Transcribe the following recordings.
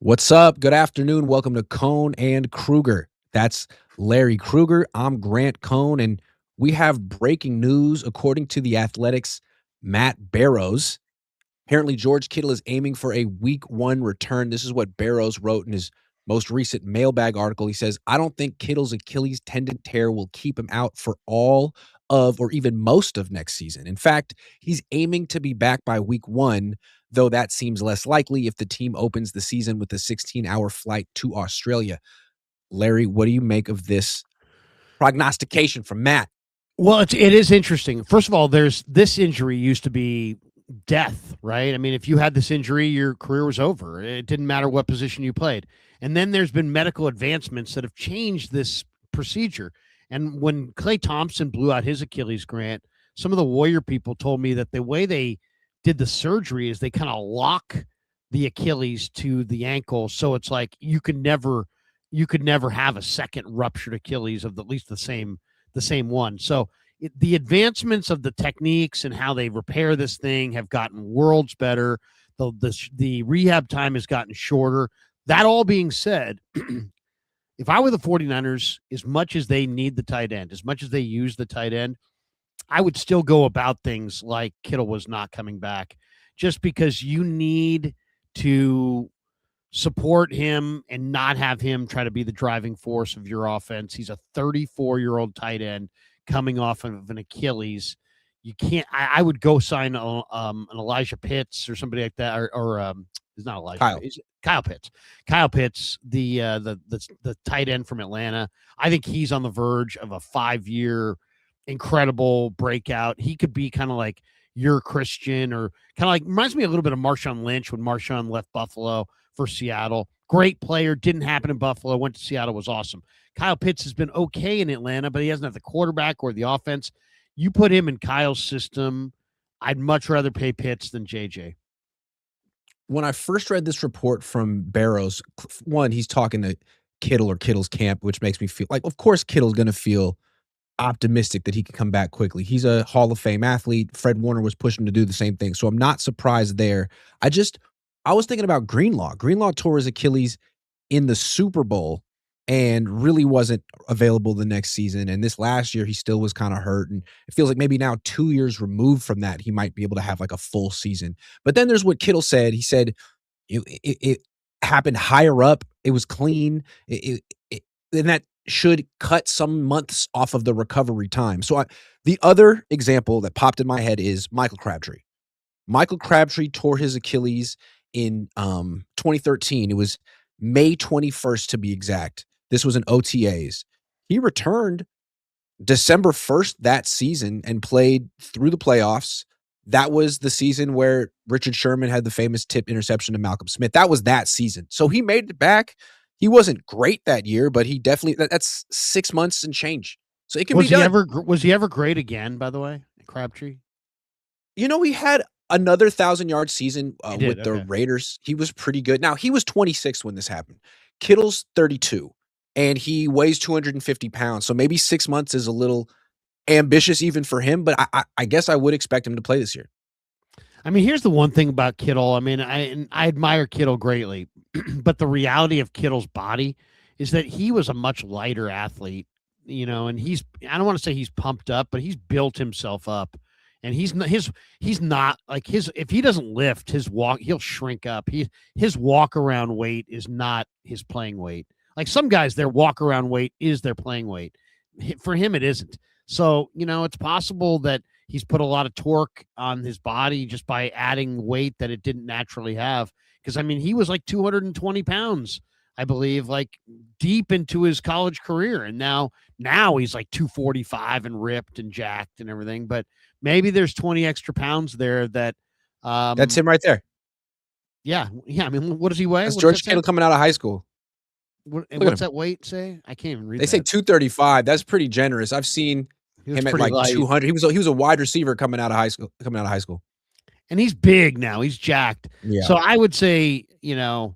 What's up? Good afternoon. Welcome to Cohn and Kruger. That's Larry Kruger. I'm Grant Cohn, and we have breaking news. According to the Athletics, Matt Barrows. Apparently, George Kittle is aiming for a week one return. This is what Barrows wrote in his most recent mailbag article. He says, I don't think Kittle's Achilles tendon tear will keep him out for all of or even most of next season. In fact, he's aiming to be back by week one, though that seems less likely if the team opens the season with a 16-hour flight to Australia. Larry, what do you make of this prognostication from Matt? Well, it is interesting. First of all, this injury used to be death, right? I mean, if you had this injury, your career was over. It didn't matter what position you played. And then there's been medical advancements that have changed this procedure. And when Klay Thompson blew out his Achilles, Grant, some of the Warrior people told me that the way they did the surgery is they kind of lock the Achilles to the ankle. So it's like you could never have a second ruptured Achilles of at least the same one. So the advancements of the techniques and how they repair this thing have gotten worlds better. The rehab time has gotten shorter. That all being said, if I were the 49ers, as much as they need the tight end, as much as they use the tight end, I would still go about things like Kittle was not coming back, just because you need to support him and not have him try to be the driving force of your offense. He's a 34-year-old tight end coming off of an Achilles. You can't. I would go sign an Elijah Pitts or somebody like that, or it's not Elijah. Kyle Pitts. Kyle Pitts, the tight end from Atlanta. I think he's on the verge of a 5-year incredible breakout. He could be kind of like your Christian, or kind of like reminds me a little bit of Marshawn Lynch when Marshawn left Buffalo for Seattle. Great player, didn't happen in Buffalo, went to Seattle, was awesome. Kyle Pitts has been okay in Atlanta, but he doesn't have the quarterback or the offense. You put him in Kyle's system, I'd much rather pay Pitts than JJ. When I first read this report from Barrows, one, he's talking to Kittle or Kittle's camp, which makes me feel like, of course, Kittle's going to feel optimistic that he can come back quickly. He's a Hall of Fame athlete. Fred Warner was pushing to do the same thing. So I'm not surprised there. I was thinking about Greenlaw. Greenlaw tore his Achilles in the Super Bowl and really wasn't available the next season. And this last year, he still was kind of hurt. And it feels like maybe now 2 years removed from that, he might be able to have like a full season. But then there's what Kittle said. He said it happened higher up. It was clean. And that should cut some months off of the recovery time. So the other example that popped in my head is Michael Crabtree. Michael Crabtree tore his Achilles in 2013. It was May 21st to be exact. This was an OTAs. He returned December 1st that season and played through the playoffs. That was the season where Richard Sherman had the famous tip interception to Malcolm Smith. That was that season. So he made it back. He wasn't great that year, but he definitely, that's 6 months and change. So it can be done. Was he ever great again, by the way, Crabtree? You know, he had another 1,000-yard season with the Raiders. He was pretty good. Now, he was 26 when this happened. Kittle's 32, and he weighs 250 pounds. So maybe 6 months is a little ambitious even for him, but I guess I would expect him to play this year. I mean, here's the one thing about Kittle. I mean, I admire Kittle greatly, but the reality of Kittle's body is that he was a much lighter athlete, you know, and I don't want to say he's pumped up, but he's built himself up. And he's not like if he doesn't lift his walk, he'll shrink up. His walk around weight is not his playing weight. Like some guys, their walk around weight is their playing weight. For him, it isn't. So, you know, it's possible that he's put a lot of torque on his body just by adding weight that it didn't naturally have. Because, I mean, he was like 220 pounds, I believe, like deep into his college career. And now he's like 245 and ripped and jacked and everything. But maybe there's 20 extra pounds there that. That's him right there. Yeah. I mean, what does he weigh? That's George Kittle coming out of high school. What's that weight say? I can't even read. They say 235. That's pretty generous. I've seen him at like light. 200. He was a wide receiver coming out of high school. And he's big now. He's jacked. Yeah. So I would say, you know,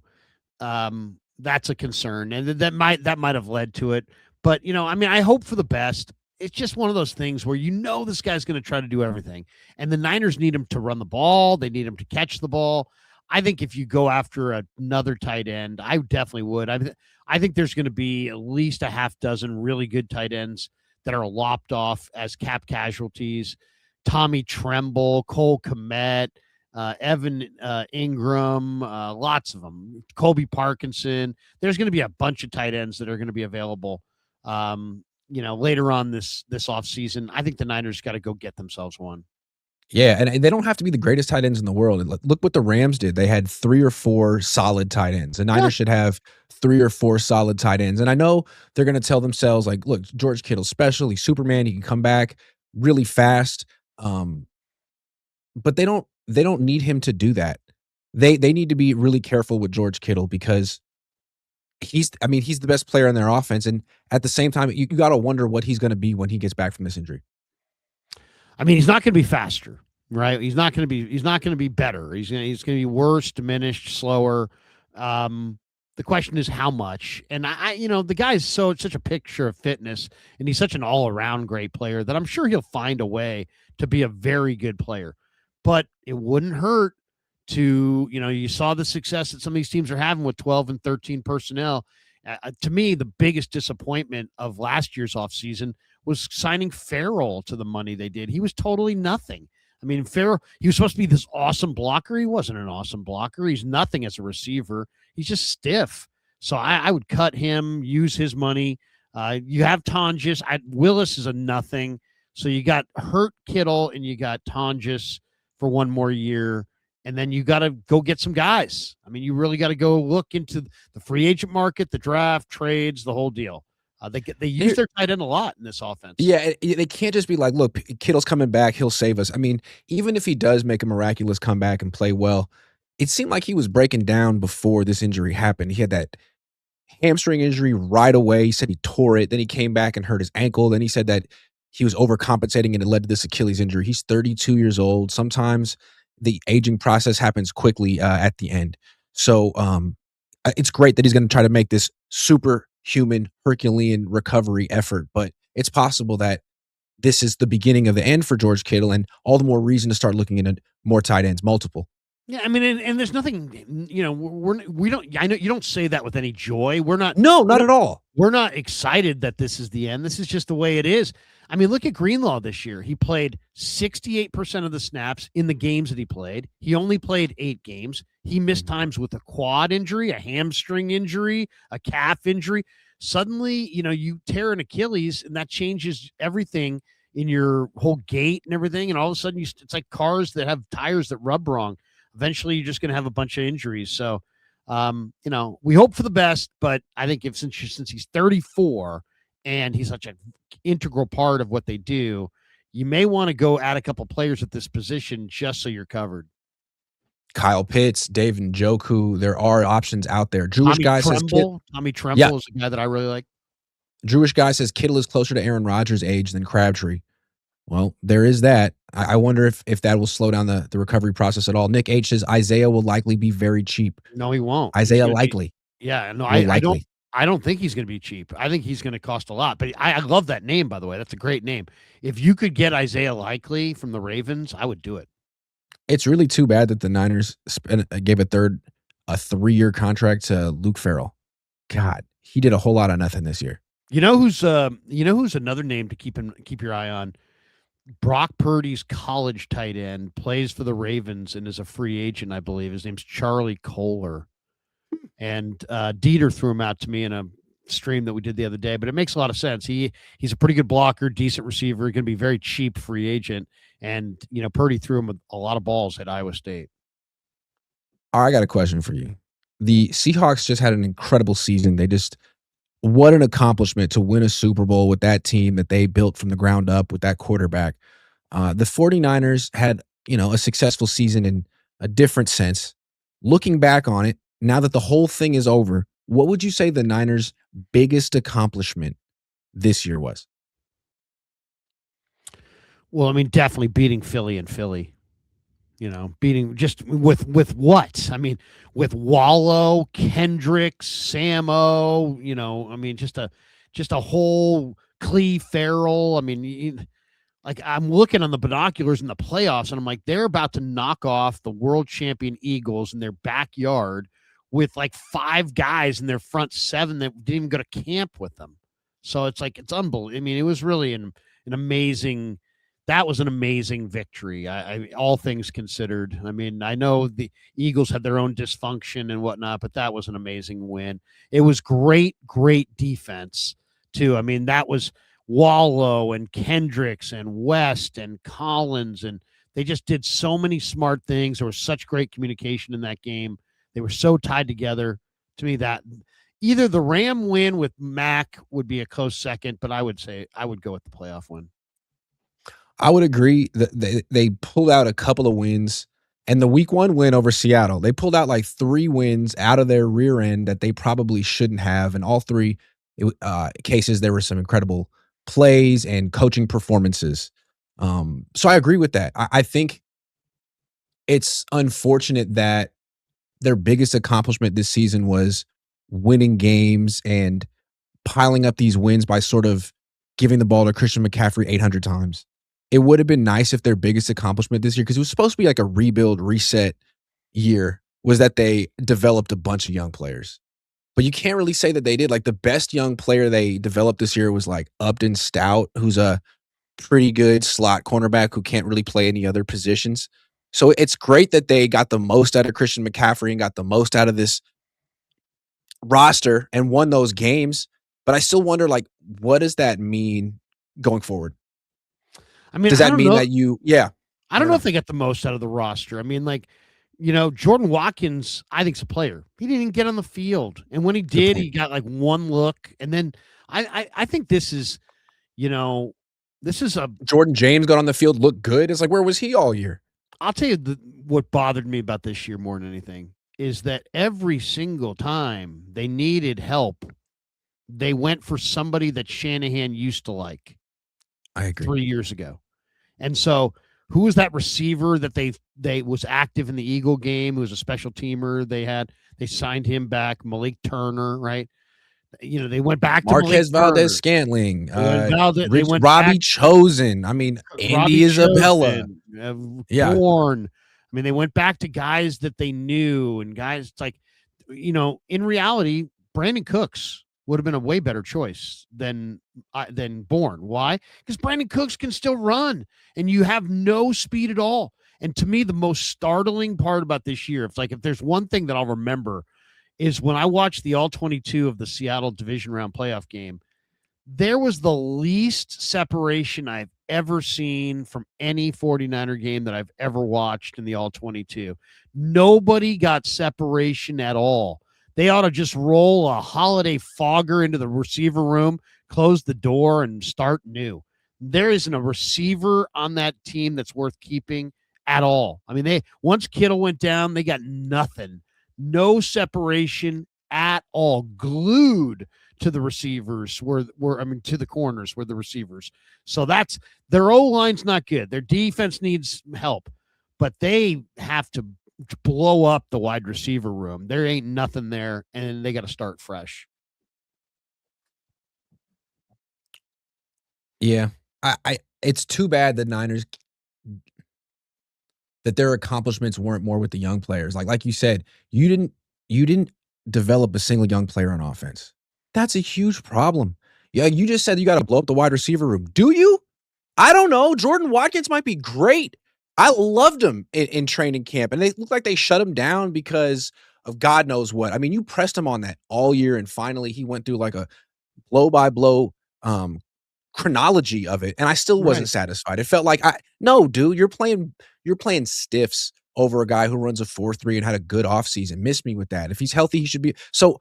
that's a concern, and that might have led to it. But, you know, I mean, I hope for the best. It's just one of those things where you know this guy's going to try to do everything, and the Niners need him to run the ball. They need him to catch the ball. I think if you go after another tight end, I definitely would. I think there's going to be at least a half dozen really good tight ends that are lopped off as cap casualties. Tommy Tremble, Cole Kmet, Evan Ingram, lots of them. Colby Parkinson. There's going to be a bunch of tight ends that are going to be available. Later on this offseason. I think the Niners got to go get themselves one. Yeah, and they don't have to be the greatest tight ends in the world. Look what the Rams did. They had 3 or 4 solid tight ends. The Niners should have 3 or 4 solid tight ends. And I know they're going to tell themselves, like, look, George Kittle's special. He's Superman. He can come back really fast. But they don't need him to do that. They need to be really careful with George Kittle because he's the best player in their offense. And at the same time, you got to wonder what he's going to be when he gets back from this injury. I mean, he's not going to be faster, right? He's not going to be better. He's going to be worse, diminished, slower. The question is how much. And the guy's such a picture of fitness, and he's such an all-around great player that I'm sure he'll find a way to be a very good player. But it wouldn't hurt to, you saw the success that some of these teams are having with 12 and 13 personnel. To me, the biggest disappointment of last year's offseason was signing Farrell to the money they did. He was totally nothing. I mean, Farrell, he was supposed to be this awesome blocker. He wasn't an awesome blocker. He's nothing as a receiver. He's just stiff. So I would cut him, use his money. You have Tonjes. Willis is a nothing. So you got hurt Kittle and you got Tonjes for one more year. And then you got to go get some guys. I mean, you really got to go look into the free agent market, the draft, trades, the whole deal. They use their tight end a lot in this offense. Yeah, they can't just be like, look, Kittle's coming back. He'll save us. I mean, even if he does make a miraculous comeback and play well, it seemed like he was breaking down before this injury happened. He had that hamstring injury right away. He said he tore it. Then he came back and hurt his ankle. Then he said that he was overcompensating and it led to this Achilles injury. He's 32 years old. Sometimes the aging process happens quickly at the end. So it's great that he's going to try to make this superhuman Herculean recovery effort, but it's possible that this is the beginning of the end for George Kittle, and all the more reason to start looking into more tight ends, multiple. Yeah, I mean, and there's nothing, we don't. I know you don't say that with any joy. We're not. No, not at all. We're not excited that this is the end. This is just the way it is. I mean, look at Greenlaw this year. He played 68% of the snaps in the games that he played. He only played 8 games. He missed times with a quad injury, a hamstring injury, a calf injury. Suddenly, you tear an Achilles, and that changes everything in your whole gait and everything. And all of a sudden, it's like cars that have tires that rub wrong. Eventually, you're just going to have a bunch of injuries. So, we hope for the best, but I think since he's 34 and he's such an integral part of what they do, you may want to go add a couple players at this position just so you're covered. Kyle Pitts, Dave Njoku, there are options out there. Tommy Tremble is a guy that I really like. Jewish guy says Kittle is closer to Aaron Rodgers' age than Crabtree. Well, there is that. I wonder if that will slow down the recovery process at all. Nick H says Isaiah will likely be very cheap. No, he won't. Isaiah likely. I don't think he's going to be cheap. I think he's going to cost a lot. But I love that name, by the way. That's a great name. If you could get Isaiah Likely from the Ravens, I would do it. It's really too bad that the Niners gave a 3-year contract to Luke Farrell. God, he did a whole lot of nothing this year. You know who's another name to keep your eye on? Brock Purdy's college tight end, plays for the Ravens and is a free agent, I believe. His name's Charlie Kohler. And Dieter threw him out to me in a stream that we did the other day, but it makes a lot of sense. He's a pretty good blocker, decent receiver, going to be very cheap free agent. And, Purdy threw him a lot of balls at Iowa State. All right, I got a question for you. The Seahawks just had an incredible season. What an accomplishment to win a Super Bowl with that team that they built from the ground up with that quarterback. The 49ers had, a successful season in a different sense. Looking back on it, now that the whole thing is over, what would you say the Niners' biggest accomplishment this year was? Well, I mean, definitely beating Philly and Philly. Beating just with what? I mean, with Wallow, Kendricks, Samo, just a whole Clee Farrell. I mean, like I'm looking on the binoculars in the playoffs, and I'm like, they're about to knock off the world champion Eagles in their backyard with like 5 guys in their front 7 that didn't even go to camp with them. So it's like, it's unbelievable. I mean, it was really an amazing. That was an amazing victory. All things considered. I mean, I know the Eagles had their own dysfunction and whatnot, but that was an amazing win. It was great, great defense too. I mean, that was Wallow and Kendricks and West and Collins, and they just did so many smart things. There was such great communication in that game. They were so tied together. To me, that either the Ram win with Mac would be a close second, but I would say I would go with the playoff win. I would agree that they pulled out a couple of wins, and the week 1 win over Seattle, they pulled out like 3 wins out of their rear end that they probably shouldn't have. In all 3 cases, there were some incredible plays and coaching performances. So I agree with that. I think it's unfortunate that their biggest accomplishment this season was winning games and piling up these wins by sort of giving the ball to Christian McCaffrey 800 times. It would have been nice if their biggest accomplishment this year, because it was supposed to be like a rebuild, reset year, was that they developed a bunch of young players. But you can't really say that they did. Like, the best young player they developed this year was like Upton Stout, who's a pretty good slot cornerback who can't really play any other positions. So it's great that they got the most out of Christian McCaffrey and got the most out of this roster and won those games. But I still wonder, like, what does that mean going forward? I mean, Does that mean that I don't know if they got the most out of the roster. I mean, like, Jordan Watkins, I think, is a player. He didn't even get on the field. And when he did, he got like 1 look. And then I think this is a Jordan James got on the field, looked good. It's like, where was he all year? I'll tell you what bothered me about this year more than anything is that every single time they needed help, they went for somebody that Shanahan used to like. I agree. 3 years ago. And so who was that receiver that they was active in the Eagle game? Who was a special teamer? They signed him back, Malik Turner, right? They went back to Marquez Valdez-Scantling, they went Robbie back, Chosen. I mean, Andy Isabella. Bourne. I mean, they went back to guys that they knew, and guys, it's like, in reality, Brandon Cooks would have been a way better choice than Bourne. Why? Because Brandon Cooks can still run, and you have no speed at all. And to me, the most startling part about this year, if there's one thing that I'll remember, is when I watched the All-22 of the Seattle division round playoff game, there was the least separation I've ever seen from any 49er game that I've ever watched in the All-22. Nobody got separation at all. They ought to just roll a holiday fogger into the receiver room, close the door, and start new. There isn't a receiver on that team that's worth keeping at all. I mean, once Kittle went down, they got nothing. No separation at all. Glued to the receivers to the corners were the receivers. So that's their O-line's not good. Their defense needs help, but they have to blow up the wide receiver room. There ain't nothing there, and they got to start fresh. Yeah. It's too bad the Niners, that their accomplishments weren't more with the young players. Like you said, you didn't develop a single young player on offense. That's a huge problem. Yeah, you just said you got to blow up the wide receiver room. Do you? I don't know. Jordan Watkins might be great. I loved him in training camp, and they looked like they shut him down because of God knows what. I mean, you pressed him on that all year, and finally he went through like a blow-by-blow chronology of it, and I still wasn't satisfied. It felt like, no, dude, you're playing stiffs over a guy who runs a 4.3 and had a good offseason. Miss me with that. If he's healthy, he should be. So,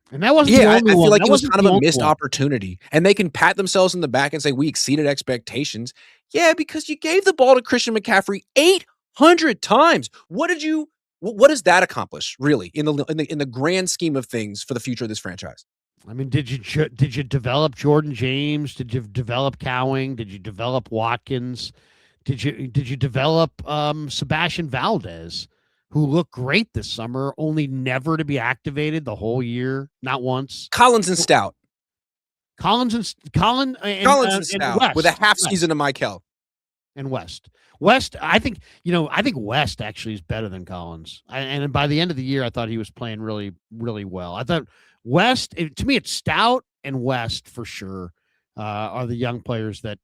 and that wasn't I feel like it was kind of a missed opportunity, and they can pat themselves in the back and say we exceeded expectations. Yeah, because you gave the ball to Christian McCaffrey 800 times. What does that accomplish, really, in the grand scheme of things for the future of this franchise? I mean, did you develop Jordan James? Did you develop Cowing? Did you develop Watkins? Did you develop Sebastian Valdez, who looked great this summer, only never to be activated the whole year, not once? Collins and Stout. Collins Collins and and Stout with a West. half season of Michael. And West. West, I think West actually is better than Collins. And by the end of the year, I thought he was playing really, really well. I thought West, to me, it's Stout and West for sure are the young players that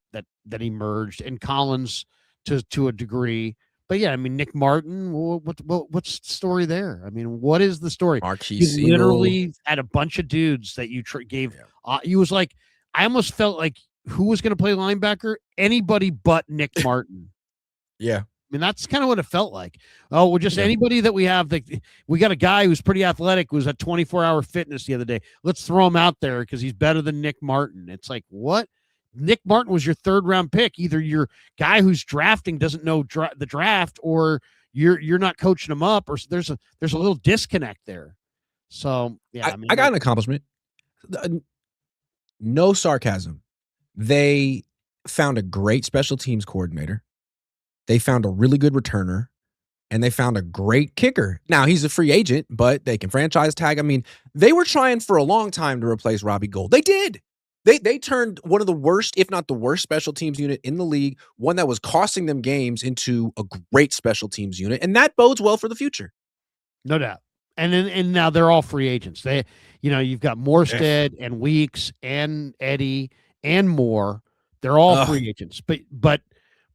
emerged, and Collins to a degree. But yeah, I mean, Nick Martin, what's the story there? I mean, what is the story? Marquise You literally had a bunch of dudes that you gave. Yeah. You was like, I almost felt like who was going to play linebacker? Anybody but Nick Martin. Yeah. I mean, that's kind of what it felt like. Oh, well, just anybody that we have. We got a guy who's pretty athletic, who's at 24-hour fitness the other day. Let's throw him out there because he's better than Nick Martin. It's like, what? Nick Martin was your third-round pick. Either your guy who's drafting doesn't know the draft, or you're not coaching him up, or there's a little disconnect there. So, yeah. I got an accomplishment. No sarcasm. They found a great special teams coordinator. They found a really good returner, and they found a great kicker. Now, he's a free agent, but they can franchise tag. I mean, they were trying for a long time to replace Robbie Gould. They did. They turned one of the worst, if not the worst, special teams unit in the league, one that was costing them games, into a great special teams unit, and that bodes well for the future. No doubt. And now they're all free agents. You've got Morstead and Weeks and Eddie and Moore. They're all free agents. But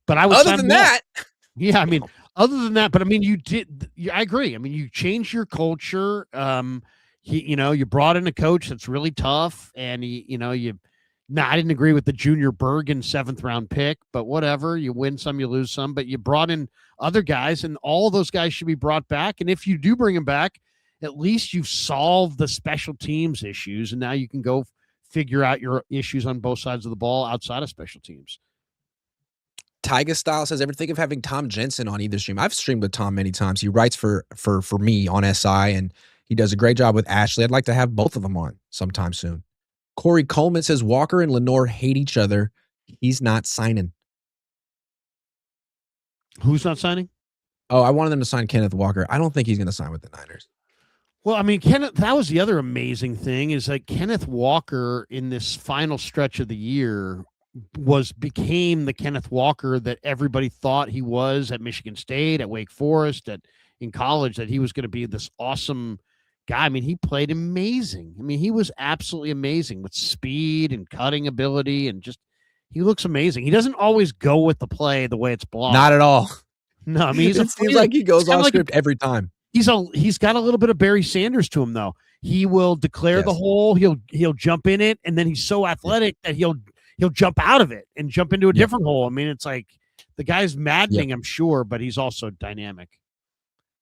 I would other than that, yeah, I mean, other than that, but I mean, I agree. I mean, you changed your culture. You brought in a coach that's really tough, and I didn't agree with the Junior Bergen 7th round pick, but whatever. You win some, you lose some, but you brought in other guys, and all those guys should be brought back. And if you do bring them back, at least you've solved the special teams issues, and now you can go figure out your issues on both sides of the ball outside of special teams. Tyga Style says, ever think of having Tom Jensen on either stream? I've streamed with Tom many times. He writes for me on SI, and he does a great job with Ashley. I'd like to have both of them on sometime soon. Corey Coleman says, Walker and Lenore hate each other. He's not signing. Who's not signing? Oh, I wanted them to sign Kenneth Walker. I don't think he's going to sign with the Niners. Well, I mean, that was the other amazing thing, is like Kenneth Walker in this final stretch of the year became the Kenneth Walker that everybody thought he was at Michigan State, at Wake Forest, in college, that he was going to be this awesome guy. I mean, he played amazing. I mean, he was absolutely amazing with speed and cutting ability, and just, he looks amazing. He doesn't always go with the play the way it's blocked. Not at all. No, I mean, it seems like he goes off script every time. He's got a little bit of Barry Sanders to him, though. He will declare the hole. He'll jump in it, and then he's so athletic that he'll jump out of it and jump into a different hole. I mean, it's like, the guy's maddening, I'm sure, but he's also dynamic.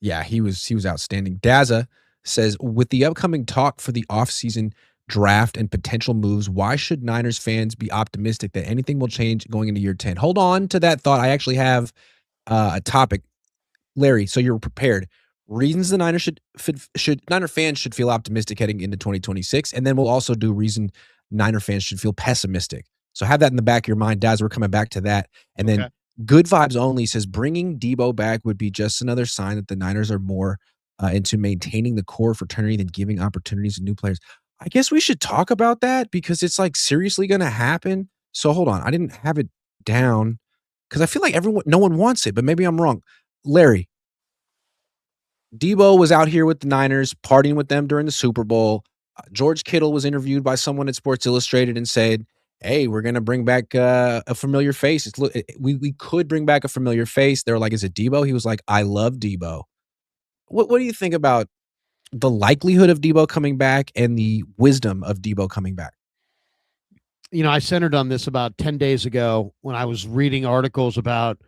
Yeah, he was outstanding. Daza says, with the upcoming talk for the offseason draft and potential moves, why should Niners fans be optimistic that anything will change going into year 10? Hold on to that thought. I actually have a topic, Larry, so you're prepared. Reasons the Niners Niner fans should feel optimistic heading into 2026, and then we'll also do reason Niner fans should feel pessimistic. So have that in the back of your mind, Daz. We're coming back to that. And then Good Vibes Only says, bringing Deebo back would be just another sign that the Niners are more into maintaining the core fraternity than giving opportunities to new players. I guess we should talk about that, because it's like seriously going to happen. So hold on. I didn't have it down because I feel like no one wants it, but maybe I'm wrong. Larry, Deebo was out here with the Niners, partying with them during the Super Bowl. George Kittle was interviewed by someone at Sports Illustrated and said, hey, we're going to bring back a familiar face. We could bring back a familiar face. They were like, is it Deebo? He was like, I love Deebo. What do you think about the likelihood of Deebo coming back and the wisdom of Deebo coming back? I centered on this about 10 days ago when I was reading articles about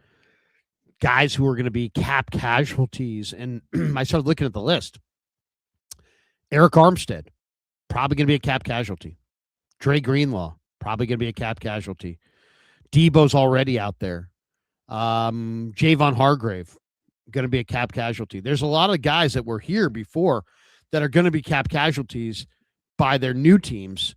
guys who were going to be cap casualties, and I started looking at the list. Eric Armstead, probably going to be a cap casualty. Dre Greenlaw, probably going to be a cap casualty. Deebo's already out there. Javon Hargrave, going to be a cap casualty. There's a lot of guys that were here before that are going to be cap casualties by their new teams.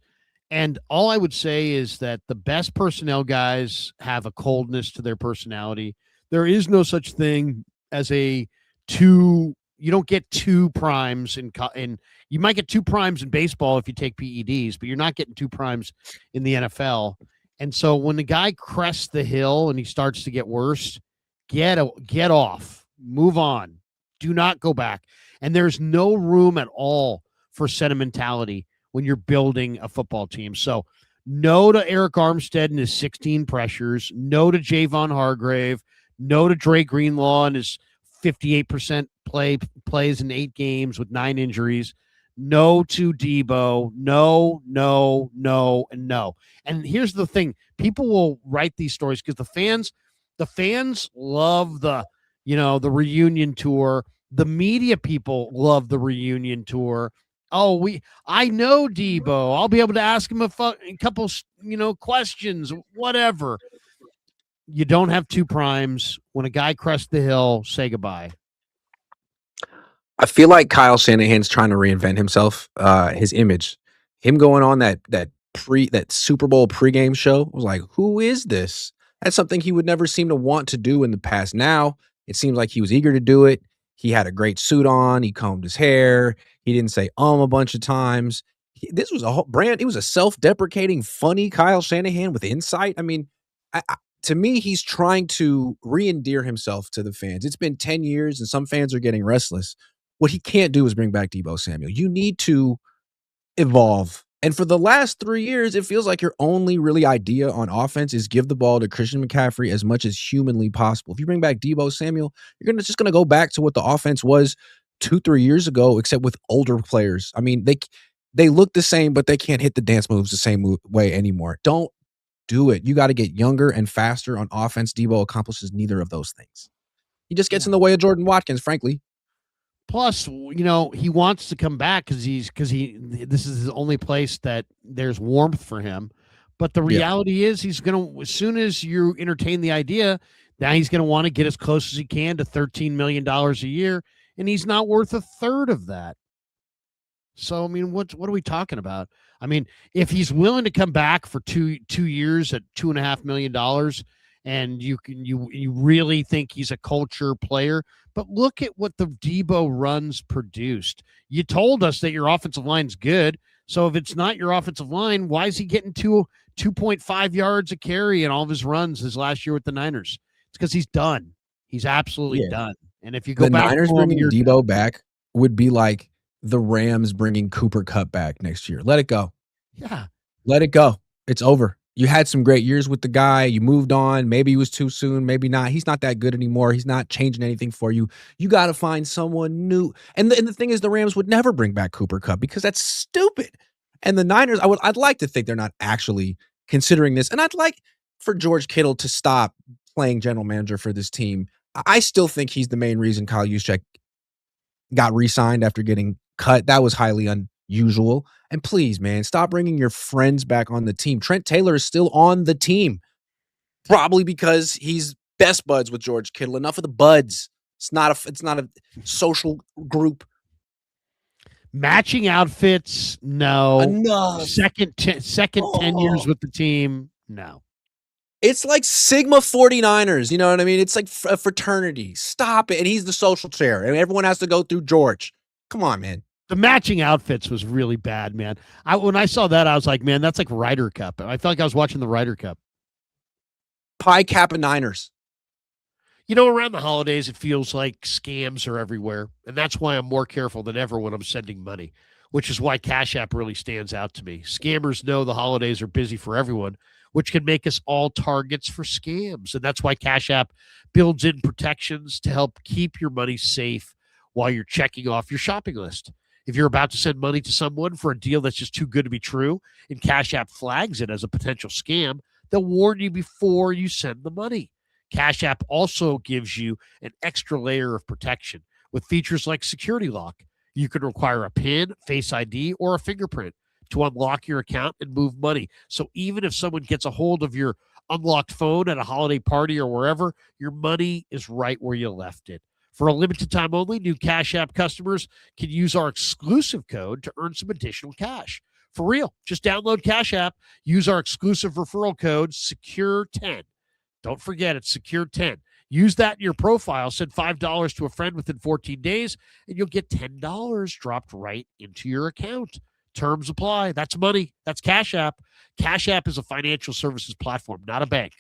And all I would say is that the best personnel guys have a coldness to their personality. There is no such thing as a too, don't get two primes in you might get two primes in baseball if you take PEDs, but you're not getting two primes in the NFL. And so when the guy crests the hill and he starts to get worse, get off, move on, do not go back. And there's no room at all for sentimentality when you're building a football team. So no to Eric Armstead and his 16 pressures, no to Javon Hargrave, no to Dre Greenlaw and his 58% plays in 8 games with 9 injuries. No to Deebo. No, and no. And here's the thing: people will write these stories because the fans love the reunion tour. The media people love the reunion tour. Oh, I know Deebo. I'll be able to ask him a couple, questions, whatever. You don't have two primes. When a guy crests the hill, say goodbye. I feel like Kyle Shanahan's trying to reinvent himself, his image. Him going on that Super Bowl pregame show was like, who is this? That's something he would never seem to want to do in the past. Now it seems like he was eager to do it. He had a great suit on. He combed his hair. He didn't say a bunch of times. This was a whole brand. It was a self-deprecating, funny Kyle Shanahan with insight. I mean, to me, he's trying to re-endear himself to the fans. It's been 10 years and some fans are getting restless. What he can't do is bring back Deebo Samuel. You need to evolve. And for the last 3 years, it feels like your only really idea on offense is give the ball to Christian McCaffrey as much as humanly possible. If you bring back Deebo Samuel, you're just going to go back to what the offense was 2-3 years ago, except with older players. I mean, they look the same, but they can't hit the dance moves the same way anymore. Don't do it. You got to get younger and faster on offense. Deebo accomplishes neither of those things. He just gets in the way of Jordan Watkins, frankly. Plus, he wants to come back because this is his only place that there's warmth for him. But the reality is he's going to, as soon as you entertain the idea, now he's going to want to get as close as he can to $13 million a year. And he's not worth a third of that. So, I mean, what are we talking about? I mean, if he's willing to come back for two years at $2.5 million, and you really think he's a culture player, but look at what the Deebo runs produced. You told us that your offensive line's good. So if it's not your offensive line, why is he getting 2.5 yards a carry in all of his runs his last year with the Niners? It's because he's done. He's absolutely done. And if you go back, the Niners bringing Deebo back would be like the Rams bringing Cooper Kupp back next year. Let it go. Yeah. Let it go. It's over. You had some great years with the guy. You moved on. Maybe it was too soon. Maybe not. He's not that good anymore. He's not changing anything for you. You got to find someone new. And the thing is, the Rams would never bring back Cooper Kupp because that's stupid. And the Niners, I'd like to think they're not actually considering this. And I'd like for George Kittle to stop playing general manager for this team. I still think he's the main reason Kyle Juszczyk got re-signed after getting cut. That was highly unusual. And please, man, stop bringing your friends back on the team. Trent Taylor is still on the team, probably because he's best buds with George Kittle. Enough of the buds. It's not a social group. Matching outfits, no. Enough. Second 10 years with the team, no. It's like Sigma 49ers, you know what I mean? It's like a fraternity. Stop it. And he's the social chair, and everyone has to go through George. Come on, man. The matching outfits was really bad, man. When I saw that, I was like, man, that's like Ryder Cup. I felt like I was watching the Ryder Cup. Pi Kappa Niners. Around the holidays, it feels like scams are everywhere. And that's why I'm more careful than ever when I'm sending money, which is why Cash App really stands out to me. Scammers know the holidays are busy for everyone, which can make us all targets for scams. And that's why Cash App builds in protections to help keep your money safe while you're checking off your shopping list. If you're about to send money to someone for a deal that's just too good to be true and Cash App flags it as a potential scam, they'll warn you before you send the money. Cash App also gives you an extra layer of protection with features like security lock. You can require a PIN, Face ID, or a fingerprint to unlock your account and move money. So even if someone gets a hold of your unlocked phone at a holiday party or wherever, your money is right where you left it. For a limited time only, new Cash App customers can use our exclusive code to earn some additional cash. For real, just download Cash App, use our exclusive referral code, SECURE10. Don't forget, it's SECURE10. Use that in your profile. Send $5 to a friend within 14 days, and you'll get $10 dropped right into your account. Terms apply. That's money. That's Cash App. Cash App is a financial services platform, not a bank.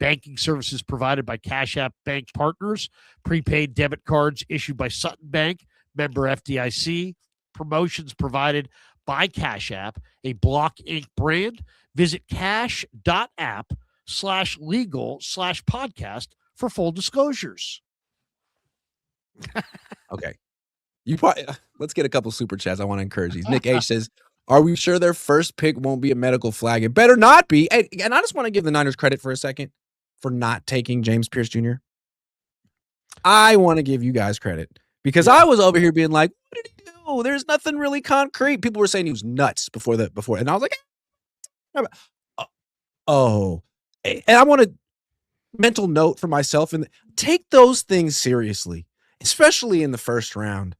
Banking services provided by Cash App Bank partners. Prepaid debit cards issued by Sutton Bank, member FDIC. Promotions provided by Cash App, a Block Inc. brand. Visit cash.app/legal/podcast for full disclosures. Okay. You probably let's get a couple super chats. I want to encourage these. Nick H says, "Are we sure their first pick won't be a medical flag? It better not be." And I just want to give the Niners credit for a second for not taking James Pierce Jr. I want to give you guys credit because I was over here being like, "What did he do? There's nothing really concrete." People were saying he was nuts before, and I was like, "Oh." And I want a mental note for myself and take those things seriously, especially in the first round.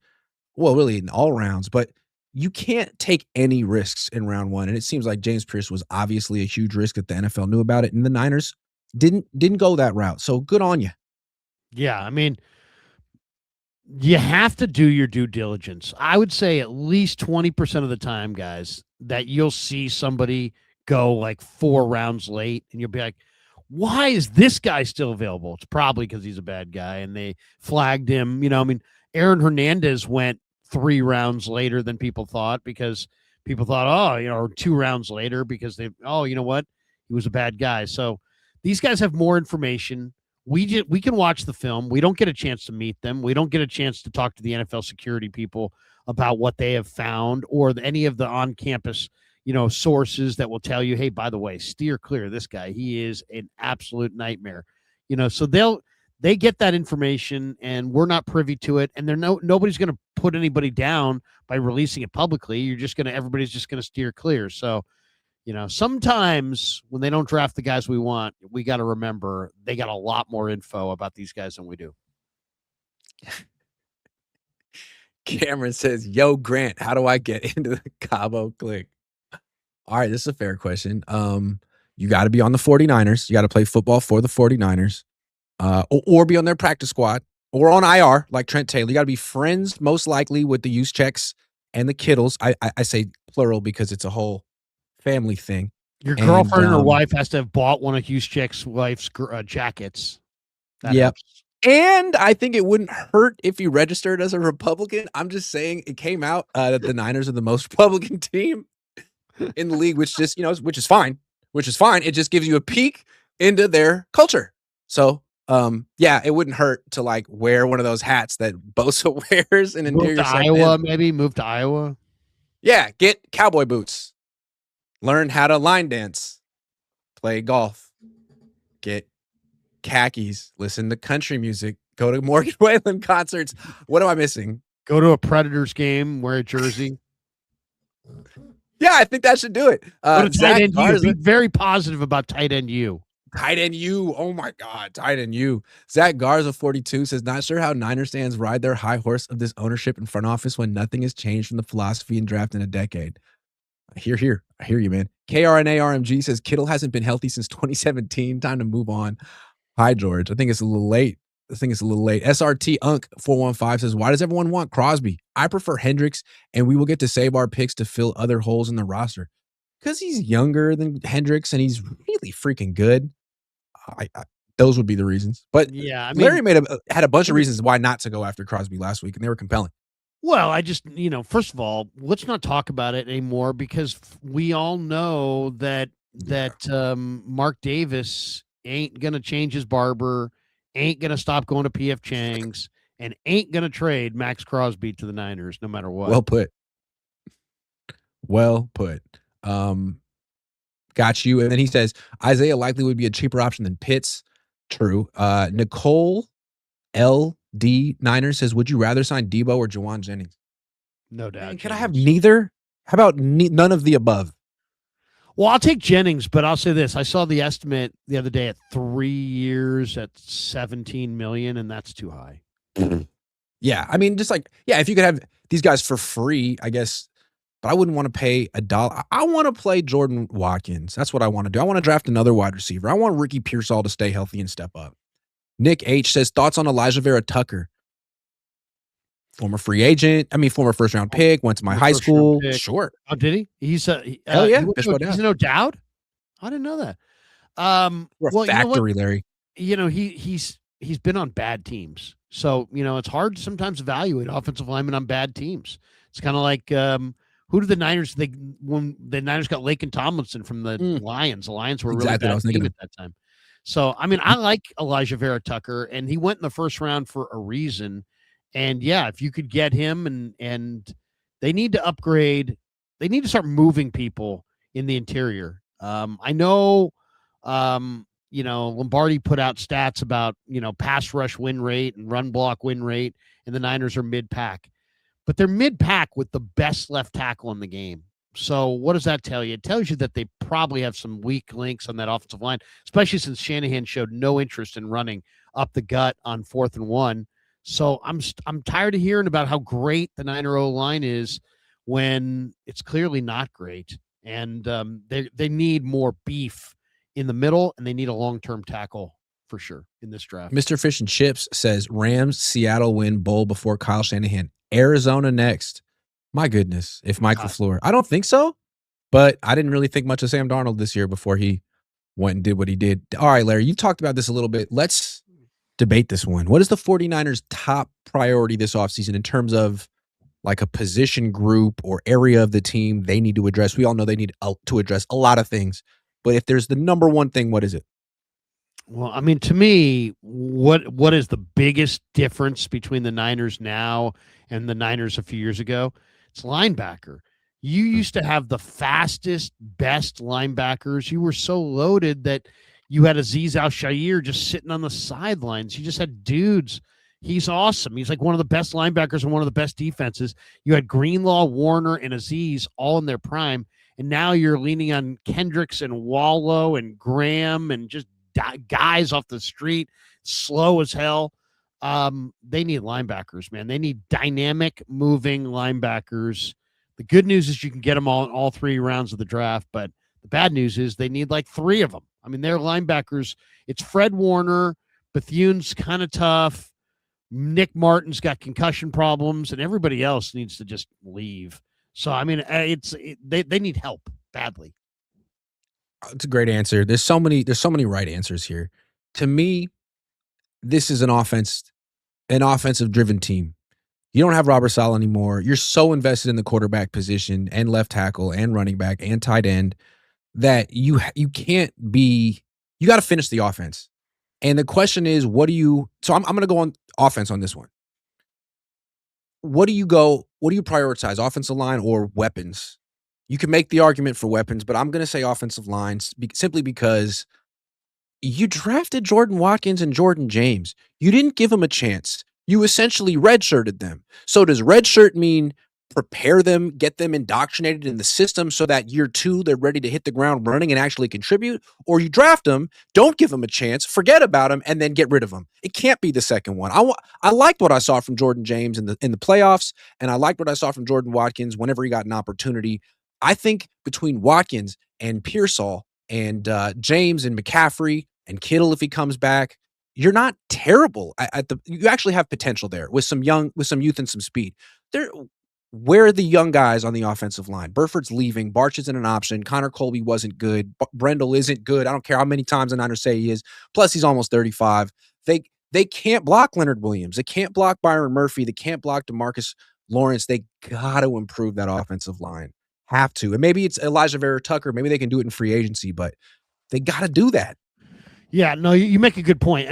Well, really in all rounds, but you can't take any risks in round one. And it seems like James Pierce was obviously a huge risk that the NFL knew about it, and the Niners didn't go that route. So good on you. Yeah, I mean, you have to do your due diligence. I would say at least 20% of the time, guys, that you'll see somebody go like 4 rounds late, and you'll be like, why is this guy still available? It's probably because he's a bad guy, and they flagged him. I mean, Aaron Hernandez went 3 rounds later than people thought because people thought, or 2 rounds later because you know what? He was a bad guy. So these guys have more information. We can watch the film. We don't get a chance to meet them. We don't get a chance to talk to the NFL security people about what they have found or any of the on-campus, sources that will tell you, hey, by the way, steer clear of this guy. He is an absolute nightmare. So they get that information, and we're not privy to it. And nobody's going to put anybody down by releasing it publicly. Everybody's just going to steer clear. So, sometimes when they don't draft the guys we want, we got to remember they got a lot more info about these guys than we do. Cameron says, "Yo, Grant, how do I get into the Cabo clique?" All right, this is a fair question. You got to be on the 49ers. You got to play football for the 49ers. Or be on their practice squad or on IR like Trent Taylor. You got to be friends, most likely, with the use checks and the Kittles. I say plural because it's a whole family thing. Your girlfriend or wife has to have bought one of Hughes Check's wife's jackets. Yep. And I think it wouldn't hurt if you registered as a Republican. I'm just saying it came out that the Niners are the most Republican team in the league, which just, which is fine. It just gives you a peek into their culture. So, yeah, it wouldn't hurt to like wear one of those hats that Bosa wears and move to Iowa, maybe move to Iowa. Yeah, get cowboy boots. Learn how to line dance. Play golf. Get khakis. Listen to country music. Go to Morgan Wallen concerts. What am I missing? Go to a Predators game. Wear a jersey. Yeah, I think that should do it. Tight end U. Be very positive about tight end U. Tight end U. Oh my God. Tight end U. Zach Garza 42 says, "Not sure how Niners fans ride their high horse of this ownership and front office when nothing has changed from the philosophy and draft in a decade." I hear you, man. KRNA RMG says, "Kittle hasn't been healthy since 2017. Time to move on." Hi, George. I think it's a little late. SRT Unk 415 says, "Why does everyone want Crosby? I prefer Hendricks, and we will get to save our picks to fill other holes in the roster." Because he's younger than Hendricks, and he's really freaking good. Those would be the reasons. But yeah, I mean, Larry had a bunch of reasons why not to go after Crosby last week, and they were compelling. Well, I just, first of all, let's not talk about it anymore because we all know that Mark Davis ain't going to change his barber, ain't going to stop going to P.F. Chang's, and ain't going to trade Max Crosby to the Niners no matter what. Well put. Got you. And then he says, Isaiah likely would be a cheaper option than Pitts. True. Nicole LD Niners says, "Would you rather sign Deebo or Juwan Jennings?" No doubt. Man, can I have neither? How about none of the above? Well, I'll take Jennings, but I'll say this. I saw the estimate the other day at 3 years at $17 million, and that's too high. Yeah. I mean, just like, yeah, if you could have these guys for free, I guess, but I wouldn't want to pay $1. I want to play Jordan Watkins. That's what I want to do. I want to draft another wide receiver. I want Ricky Pearsall to stay healthy and step up. Nick H says, thoughts on Elijah Vera Tucker? Former free agent. Former first-round pick. Went to my high school. Sure. Oh, did he? Hell yeah. He's an O'Dowd? I didn't know that. We're a factory, Larry. He's been on bad teams. So, it's hard to sometimes evaluate offensive linemen on bad teams. It's kind of like who did the Niners when the Niners got Laken Tomlinson from the Lions. The Lions were really bad team at that time. So, I like Elijah Vera Tucker, and he went in the first round for a reason. And yeah, if you could get him and they need to upgrade, they need to start moving people in the interior. I know Lombardi put out stats about, pass rush win rate and run block win rate, and the Niners are mid-pack. But they're mid-pack with the best left tackle in the game. So what does that tell you? It tells you that they probably have some weak links on that offensive line, especially since Shanahan showed no interest in running up the gut on 4th and 1. So I'm tired of hearing about how great the Niner O-line is when it's clearly not great. And they need more beef in the middle, and they need a long-term tackle for sure in this draft. Mr. Fish and Chips says, Rams, Seattle win bowl before Kyle Shanahan. Arizona next. My goodness, if Mike LaFleur. I don't think so, but I didn't really think much of Sam Darnold this year before he went and did what he did. All right, Larry, you've talked about this a little bit. Let's debate this one. What is the 49ers' top priority this offseason in terms of like a position group or area of the team they need to address? We all know they need to address a lot of things, but if there's the number one thing, what is it? Well, to me, what is the biggest difference between the Niners now and the Niners a few years ago? It's linebacker. You used to have the fastest, best linebackers. You were so loaded that you had Azeez Al-Shaair just sitting on the sidelines. You just had dudes. He's awesome. He's like one of the best linebackers and one of the best defenses. You had Greenlaw, Warner, and Azeez all in their prime, and now you're leaning on Kendricks and Wallow and Graham and just guys off the street, slow as hell. They need linebackers, man. They need dynamic, moving linebackers. The good news is you can get them all 3 rounds of the draft, but the bad news is they need like 3 of them. Their linebackers, it's Fred Warner, Bethune's kind of tough, Nick Martin's got concussion problems, and everybody else needs to just leave. So, they need help badly. It's a great answer. There's so many right answers here. To me, this is an offensive driven team. You don't have Robert Saleh anymore. You're so invested in the quarterback position and left tackle and running back and tight end that you can't be. You got to finish the offense. And the question is, so I'm going to go on offense on this one. What do you prioritize, offensive line or weapons? You can make the argument for weapons, but I'm going to say offensive lines simply because you drafted Jordan Watkins and Jordan James. You didn't give them a chance. You essentially redshirted them. So does redshirt mean prepare them, get them indoctrinated in the system so that year 2 they're ready to hit the ground running and actually contribute? Or you draft them, don't give them a chance, forget about them, and then get rid of them? It can't be the second one. I liked what I saw from Jordan James in the playoffs, and I liked what I saw from Jordan Watkins whenever he got an opportunity. I think between Watkins and Pearsall and James and McCaffrey and Kittle, if he comes back, you're not terrible. You actually have potential there with some youth and some speed. Where are the young guys on the offensive line? Burford's leaving. Barch isn't an option. Connor Colby wasn't good. Brendel isn't good. I don't care how many times the Niners say he is. Plus, he's almost 35. They can't block Leonard Williams. They can't block Byron Murphy. They can't block DeMarcus Lawrence. They got to improve that offensive line. Have to. And maybe it's Elijah Vera Tucker. Maybe they can do it in free agency, but they got to do that. Yeah, no, you make a good point.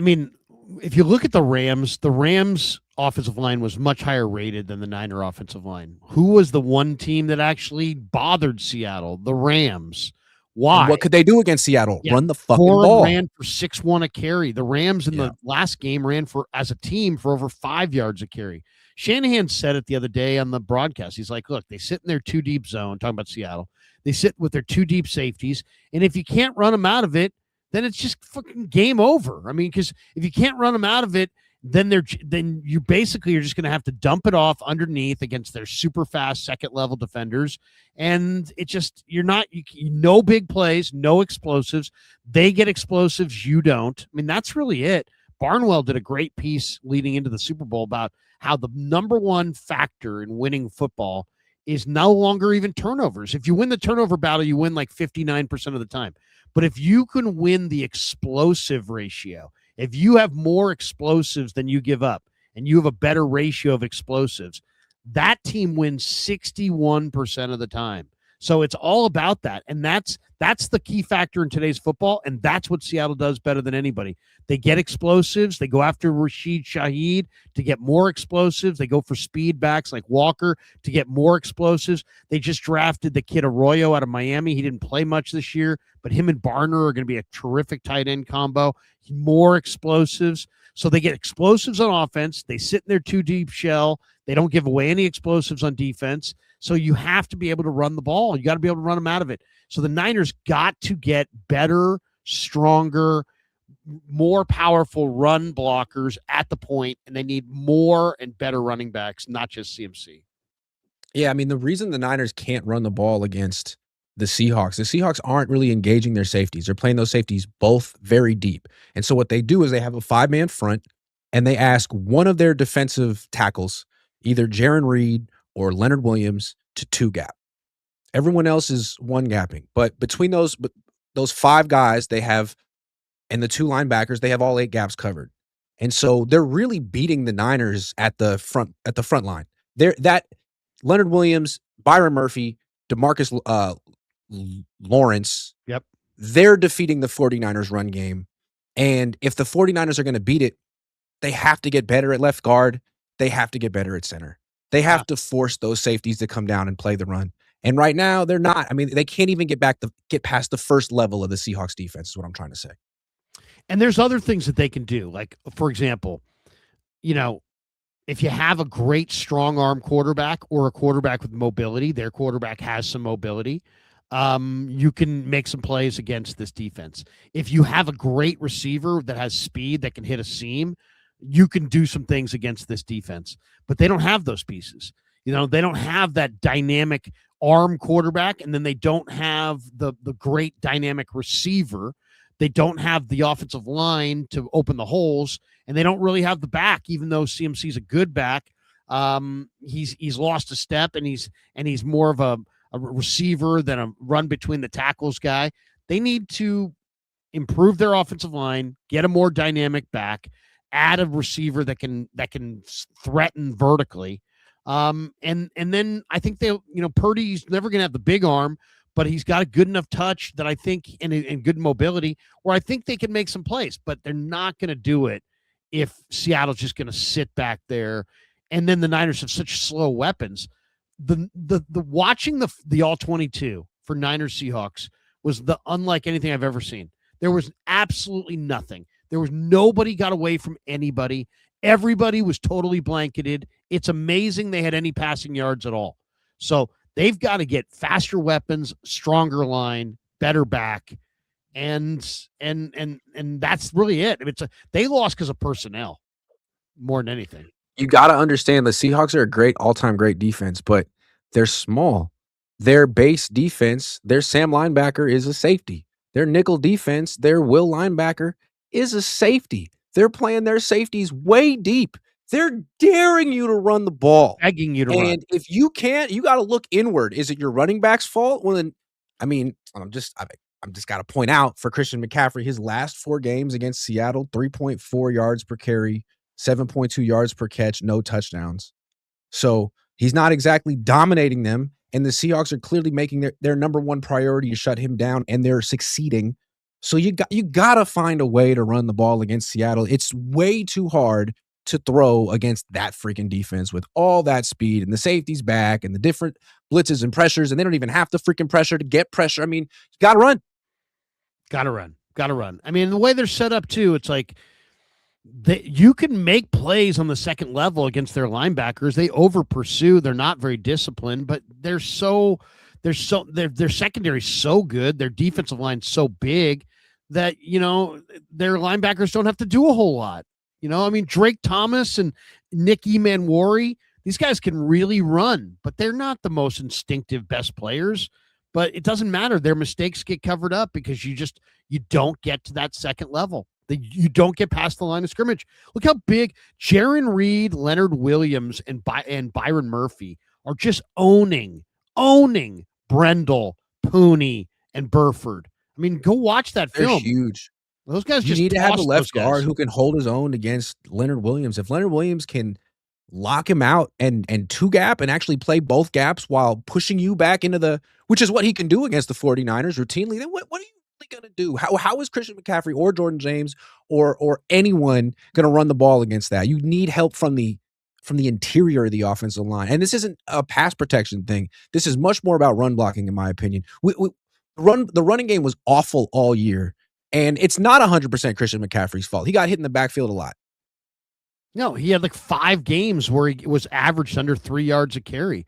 If you look at the Rams offensive line was much higher rated than the Niner offensive line. Who was the one team that actually bothered Seattle? The Rams. Why? And what could they do against Seattle? Yeah. Run the fucking ball. Ran for 6-1 a carry. The Rams in the last game ran as a team for over 5 yards a carry. Shanahan said it the other day on the broadcast. He's like, look, they sit in their 2 deep zone, talking about Seattle. They sit with their 2 deep safeties, and if you can't run them out of it, then it's just fucking game over. Because if you can't run them out of it, then you basically are just going to have to dump it off underneath against their super fast second level defenders. And it just, no big plays, no explosives. They get explosives. You don't. That's really it. Barnwell did a great piece leading into the Super Bowl about how the number one factor in winning football is no longer even turnovers. If you win the turnover battle, you win like 59% of the time. But if you can win the explosive ratio, if you have more explosives than you give up and you have a better ratio of explosives, that team wins 61% of the time. So it's all about that. And that's the key factor in today's football. And that's what Seattle does better than anybody. They get explosives. They go after Rashid Shaheed to get more explosives. They go for speed backs like Walker to get more explosives. They just drafted the kid Arroyo out of Miami. He didn't play much this year, but him and Barner are going to be a terrific tight end combo. More explosives. So they get explosives on offense. They sit in their two deep shell. They don't give away any explosives on defense. So you have to be able to run the ball. You got to be able to run them out of it. So the Niners got to get better, stronger, more powerful run blockers at the point, and they need more and better running backs, not just CMC. Yeah, I mean, the reason the Niners can't run the ball against the Seahawks aren't really engaging their safeties. They're playing those safeties both very deep. And so what they do is they have a 5-man front, and they ask one of their defensive tackles, either Jaron Reed or Leonard Williams, to 2-gap. Everyone else is 1-gapping. But between those 5 guys they have and the 2 linebackers, they have all 8 gaps covered. And so they're really beating the Niners at the front line. That Leonard Williams, Byron Murphy, DeMarcus Lawrence, yep, they're defeating the 49ers run game. And if the 49ers are going to beat it, they have to get better at left guard. They have to get better at center. They have to force those safeties to come down and play the run. And right now, they're not. I mean, they can't even get past the first level of the Seahawks defense is what I'm trying to say. And there's other things that they can do. Like, for example, if you have a great strong arm quarterback or a quarterback with mobility, their quarterback has some mobility, you can make some plays against this defense. If you have a great receiver that has speed that can hit a seam, you can do some things against this defense. But they don't have those pieces. They don't have that dynamic arm quarterback, and then they don't have the great dynamic receiver. They don't have the offensive line to open the holes, and they don't really have the back, even though CMC's a good back. He's lost a step, and he's more of a receiver than a run between the tackles guy. They need to improve their offensive line, get a more dynamic back, add a receiver that can threaten vertically. And then I think Purdy's never going to have the big arm, but he's got a good enough touch that I think and good mobility where I think they can make some plays, but they're not going to do it if Seattle's just going to sit back there. And then the Niners have such slow weapons. The watching the all 22 for Niners Seahawks was unlike anything I've ever seen. There was absolutely nothing. There was nobody got away from anybody. Everybody was totally blanketed. It's amazing they had any passing yards at all. So they've got to get faster weapons, stronger line, better back, and that's really it. They lost because of personnel more than anything. You got to understand the Seahawks are a great all-time great defense, but they're small. Their base defense, their Sam linebacker is a safety. Their nickel defense, their Will linebacker is a safety. They're playing their safeties way deep. They're daring you to run the ball. Begging you to run. And if you can't, you got to look inward. Is it your running back's fault? Well, then, I mean, I'm just got to point out for Christian McCaffrey, his last 4 games against Seattle, 3.4 yards per carry, 7.2 yards per catch, no touchdowns. So he's not exactly dominating them. And the Seahawks are clearly making their number one priority to shut him down, and they're succeeding. So you got to find a way to run the ball against Seattle. It's way too hard to throw against that freaking defense with all that speed and the safeties back and the different blitzes and pressures, and they don't even have to freaking pressure to get pressure. I mean, you got to run. Got to run. I mean, the way they're set up too, it's like you can make plays on the second level against their linebackers. They over pursue. They're not very disciplined, but their secondary is so good. Their defensive line so big that, their linebackers don't have to do a whole lot. I mean, Drake Thomas and Nick Emanwari, these guys can really run, but they're not the most instinctive best players. But it doesn't matter. Their mistakes get covered up because you don't get to that second level. You don't get past the line of scrimmage. Look how big Jaron Reed, Leonard Williams, and Byron Murphy are just owning Brendel, Pooney, and Burford. I mean, go watch that They're film. huge. Those guys You just need to have a tossed those left guys. guard who can hold his own against Leonard Williams. If Leonard Williams can lock him out and two gap and actually play both gaps while pushing you back into the, which is what he can do against the 49ers routinely, then what are you really going to do? How is Christian McCaffrey or Jordan James or anyone going to run the ball against that? You need help from the interior of the offensive line. And this isn't a pass protection thing. This is much more about run blocking, in my opinion. The running game was awful all year. And it's not 100% Christian McCaffrey's fault. He got hit in the backfield a lot. No, he had like 5 games where he was averaged under 3 yards a carry.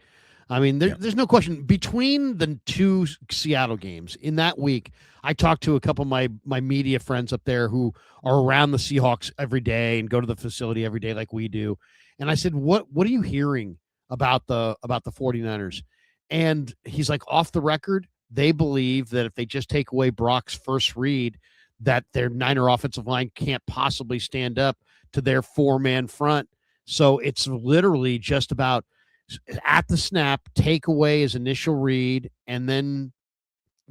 I mean, there's no question. Between the 2 Seattle games in that week, I talked to a couple of my media friends up there who are around the Seahawks every day and go to the facility every day like we do. And I said, what are you hearing about the 49ers? And he's like, off the record, they believe that if they just take away Brock's first read, that their Niner offensive line can't possibly stand up to their 4-man front. So it's literally just about at the snap, take away his initial read, and then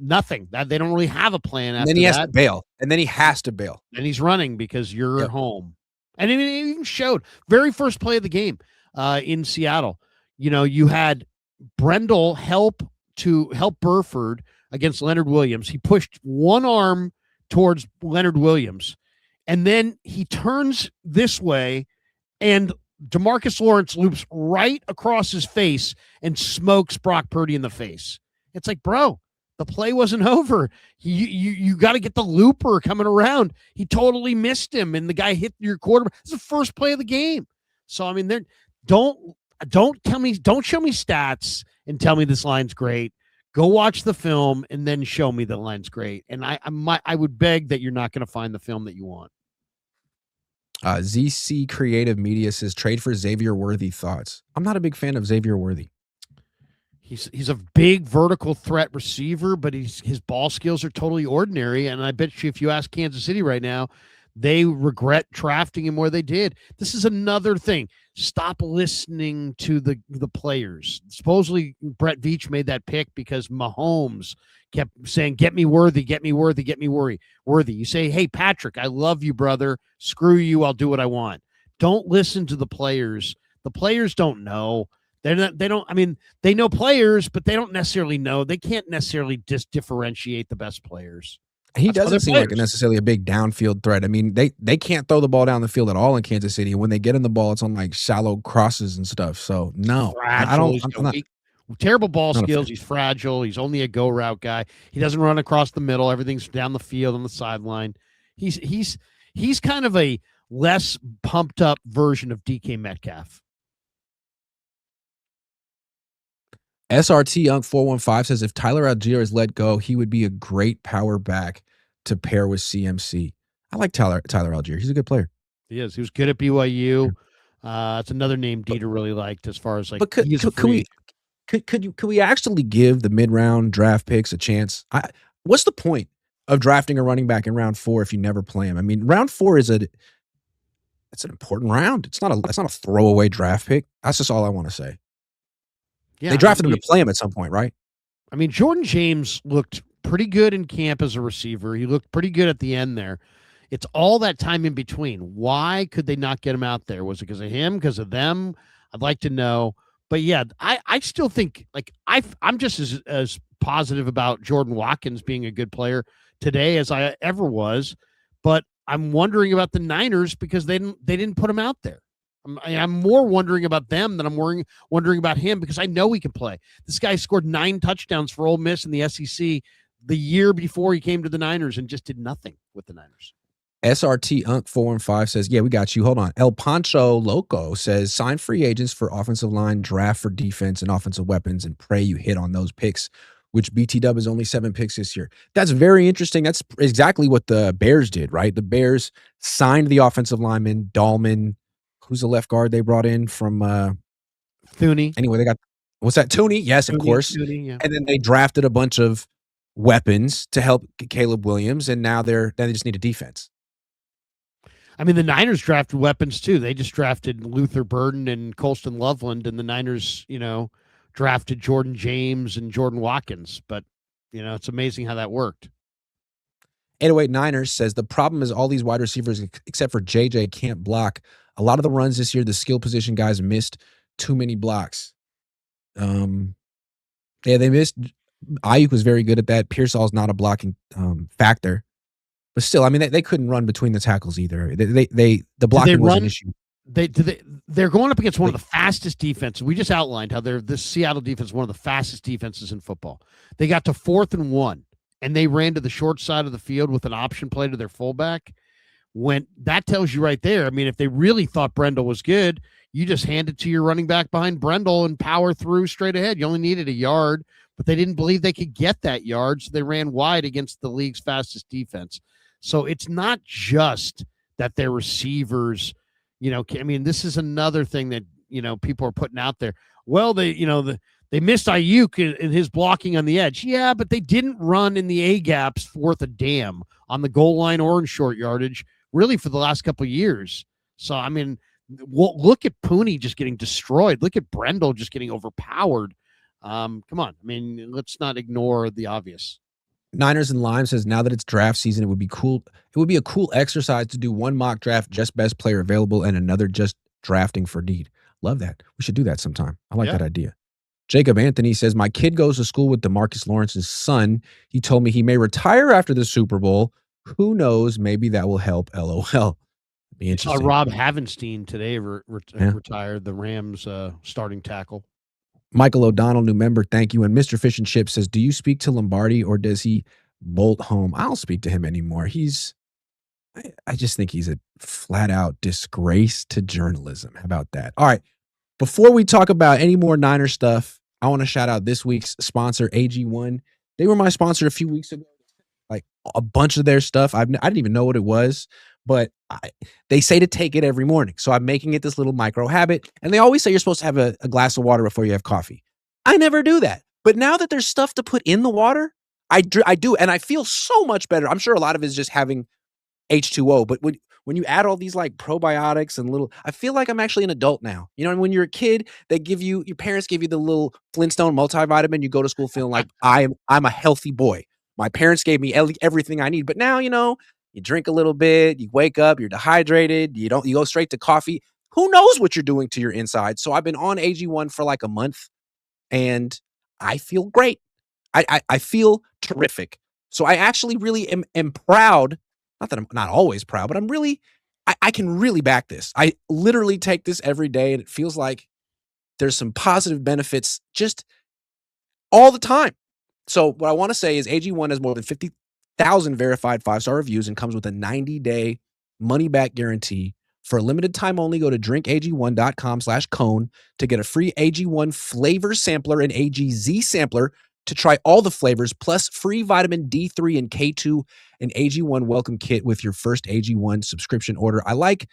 nothing. That they don't really have a plan after that. And then he has to bail. And then he has to bail. And he's running because you're at home. And it even showed very first play of the game in Seattle. You know, you had Brendel help Burford against Leonard Williams. He pushed one arm towards Leonard Williams, and then he turns this way, and DeMarcus Lawrence loops right across his face and smokes Brock Purdy in the face. It's like, bro, the play wasn't over. You got to get the looper coming around. He totally missed him, and the guy hit your quarterback. It's the first play of the game. So I mean, don't show me stats and tell me this line's great. Go watch the film and then show me the line's great. And I would beg that you're not going to find the film that you want. ZC Creative Media says trade for Xavier Worthy. Thoughts? I'm not a big fan of Xavier Worthy. He's a big vertical threat receiver, but his ball skills are totally ordinary. And I bet you if you ask Kansas City right now, they regret drafting him where they did. This is another thing. Stop listening to the players. Supposedly Brett Veach made that pick because Mahomes kept saying, get me Worthy, get me Worthy, get me Worthy. You say, hey, Patrick, I love you, brother. Screw you. I'll do what I want. Don't listen to the players. The players don't know. They know players, but they don't necessarily know. They can't necessarily just differentiate the best players. He doesn't seem like necessarily a big downfield threat. I mean, they can't throw the ball down the field at all in Kansas City. And when they get in the ball, it's on like shallow crosses and stuff. So no, I don't. I'm not, terrible ball skills. He's fragile. He's only a go route guy. He doesn't run across the middle. Everything's down the field on the sideline. He's kind of a less pumped up version of DK Metcalf. SRT Unk 415 says if Tyler Algier is let go, he would be a great power back to pair with CMC. I like Tyler Algier. He's a good player. He is. He was good at BYU. It's another name Dieter really liked as far as like. But could we actually give the mid-round draft picks a chance? What's the point of drafting a running back in round 4 if you never play him? I mean, round 4 it's an important round. It's not a throwaway draft pick. That's just all I want to say. Yeah, they drafted him to play him at some point, right? I mean, Jordan James looked pretty good in camp as a receiver. He looked pretty good at the end there. It's all that time in between. Why could they not get him out there? Was it because of him, because of them? I'd like to know. But yeah, I still think like I'm just as positive about Jordan Watkins being a good player today as I ever was. But I'm wondering about the Niners because they didn't put him out there. I'm more wondering about them than I'm wondering about him because I know he can play. This guy scored 9 touchdowns for Ole Miss in the SEC the year before he came to the Niners and just did nothing with the Niners. SRT Unk 415 says, yeah, we got you. Hold on. El Pancho Loco says, sign free agents for offensive line, draft for defense and offensive weapons, and pray you hit on those picks, which BT Dub is only 7 picks this year. That's very interesting. That's exactly what the Bears did, right? The Bears signed the offensive lineman, Dahlman. Who's the left guard they brought in from Thuney? Anyway, they got what's that? Thuney, yes, of course. Thuney, yeah. And then they drafted a bunch of weapons to help Caleb Williams, and now they just need a defense. I mean, the Niners drafted weapons too. They just drafted Luther Burden and Colston Loveland, and the Niners, drafted Jordan James and Jordan Watkins. But, it's amazing how that worked. 808 Niners says the problem is all these wide receivers, except for JJ, can't block. A lot of the runs this year, the skill position guys missed too many blocks. Yeah, they missed. Ayuk was very good at that. Pearsall's not a blocking factor. But still, I mean, they couldn't run between the tackles either. The blocking was an issue. They're going up against one of the fastest defenses. We just outlined how this Seattle defense is one of the fastest defenses in football. They got to 4th and 1, and they ran to the short side of the field with an option play to their fullback. When that tells you right there, I mean, if they really thought Brendel was good, you just hand it to your running back behind Brendel and power through straight ahead. You only needed a yard, but they didn't believe they could get that yard, so they ran wide against the league's fastest defense. So it's not just that their receivers, I mean, this is another thing that, people are putting out there. Well, they missed Ayuk in his blocking on the edge. Yeah, but they didn't run in the A gaps worth a damn on the goal line or in short yardage, really, for the last couple of years. So, I mean, look at Pooney just getting destroyed. Look at Brendel just getting overpowered. Come on. I mean, let's not ignore the obvious. Niners and Lime says now that it's draft season, it would be cool. It would be a cool exercise to do one mock draft, just best player available, and another just drafting for need. Love that. We should do that sometime. I like that idea. Jacob Anthony says, my kid goes to school with DeMarcus Lawrence's son. He told me he may retire after the Super Bowl. Who knows? Maybe that will help. LOL. Be interesting. Rob Havenstein today retired, the Rams starting tackle. Michael O'Donnell, new member, thank you. And Mr. Fish and Chip says, do you speak to Lombardi or does he bolt home? I don't speak to him anymore. I just think he's a flat out disgrace to journalism. How about that? All right. Before we talk about any more Niner stuff, I want to shout out this week's sponsor, AG1. They were my sponsor a few weeks ago. Like a bunch of their stuff. I didn't even know what it was, but they say to take it every morning. So I'm making it this little micro habit. And they always say you're supposed to have a glass of water before you have coffee. I never do that. But now that there's stuff to put in the water, I do. And I feel so much better. I'm sure a lot of it is just having H2O. But when you add all these like probiotics and I feel like I'm actually an adult now. And when you're a kid, your parents give you the little Flintstone multivitamin. You go to school feeling like I'm a healthy boy. My parents gave me everything I need. But now, you drink a little bit, you wake up, you're dehydrated, you go straight to coffee. Who knows what you're doing to your inside? So I've been on AG1 for like a month and I feel great. I feel terrific. So I actually really am proud. Not that I'm not always proud, but I can really back this. I literally take this every day and it feels like there's some positive benefits just all the time. So what I want to say is AG1 has more than 50,000 verified 5-star reviews and comes with a 90-day money-back guarantee. For a limited time only, go to drinkag1.com/cone to get a free AG1 flavor sampler and AGZ sampler to try all the flavors, plus free vitamin D3 and K2 and AG1 welcome kit with your first AG1 subscription order. I like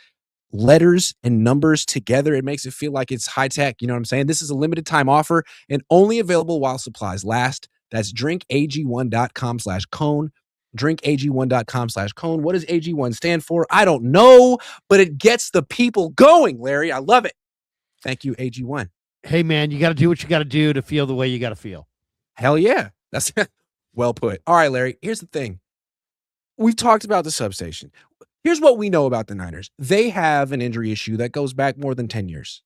letters and numbers together. It makes it feel like it's high tech. You know what I'm saying? This is a limited time offer and only available while supplies last. That's drinkag1.com/cone. drinkag1.com/cone. What does AG1 stand for? I don't know, but it gets the people going, Larry. I love it. Thank you, AG1. Hey, man, you got to do what you got to do to feel the way you got to feel. Hell yeah. That's well put. All right, Larry, here's the thing. We've talked about the substation. Here's what we know about the Niners. They have an injury issue that goes back more than 10 years.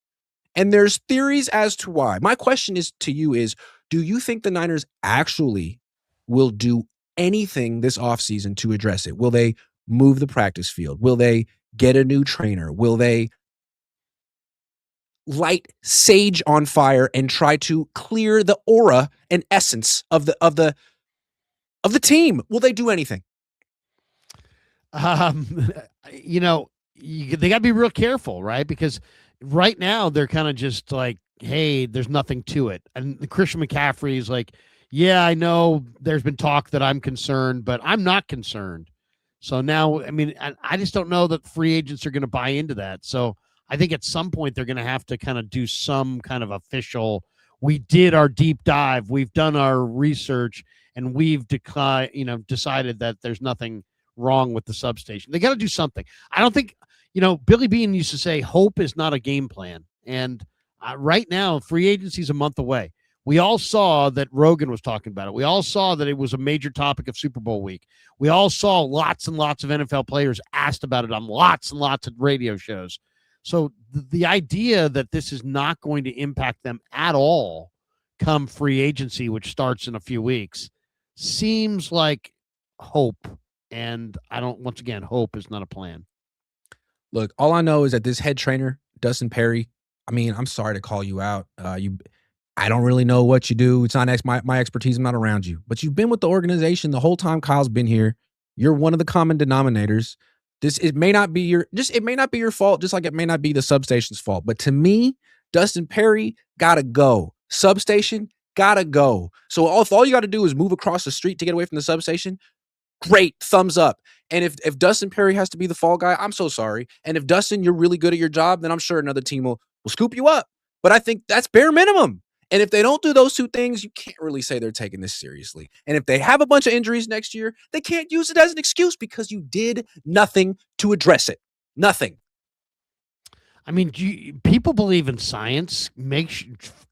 And there's theories as to why. My question to you is, do you think the Niners actually will do anything this offseason to address it? Will they move the practice field? Will they get a new trainer? Will they light sage on fire and try to clear the aura and essence of the team? Will they do anything? They got to be real careful, right? Because right now they're kind of just like, hey, there's nothing to it. And Christian McCaffrey is like, yeah, I know there's been talk that I'm concerned, but I'm not concerned. So now, I mean, I just don't know that free agents are going to buy into that. So I think at some point they're going to have to kind of do some kind of official, we did our deep dive, we've done our research, and we've decided that there's nothing wrong with the substation. They got to do something. I don't think Billy Beane used to say, hope is not a game plan. And right now, free agency is a month away. We all saw that Rogan was talking about it. We all saw that it was a major topic of Super Bowl week. We all saw lots and lots of NFL players asked about it on lots and lots of radio shows. So the idea that this is not going to impact them at all come free agency, which starts in a few weeks, seems like hope. And once again, hope is not a plan. Look, all I know is that this head trainer, Dustin Perry, I mean, I'm sorry to call you out. I don't really know what you do. It's not my expertise. I'm not around you. But you've been with the organization the whole time Kyle's been here. You're one of the common denominators. It may not be your fault, just like it may not be the Substation's fault. But to me, Dustin Perry gotta go. Substation gotta go. So if all you got to do is move across the street to get away from the Substation, great, thumbs up. And if Dustin Perry has to be the fall guy, I'm so sorry. And if Dustin, you're really good at your job, then I'm sure another team will scoop you up. But I think that's bare minimum. And if they don't do those two things, you can't really say they're taking this seriously. And if they have a bunch of injuries next year, they can't use it as an excuse because you did nothing to address it. Nothing. I mean, people believe in science.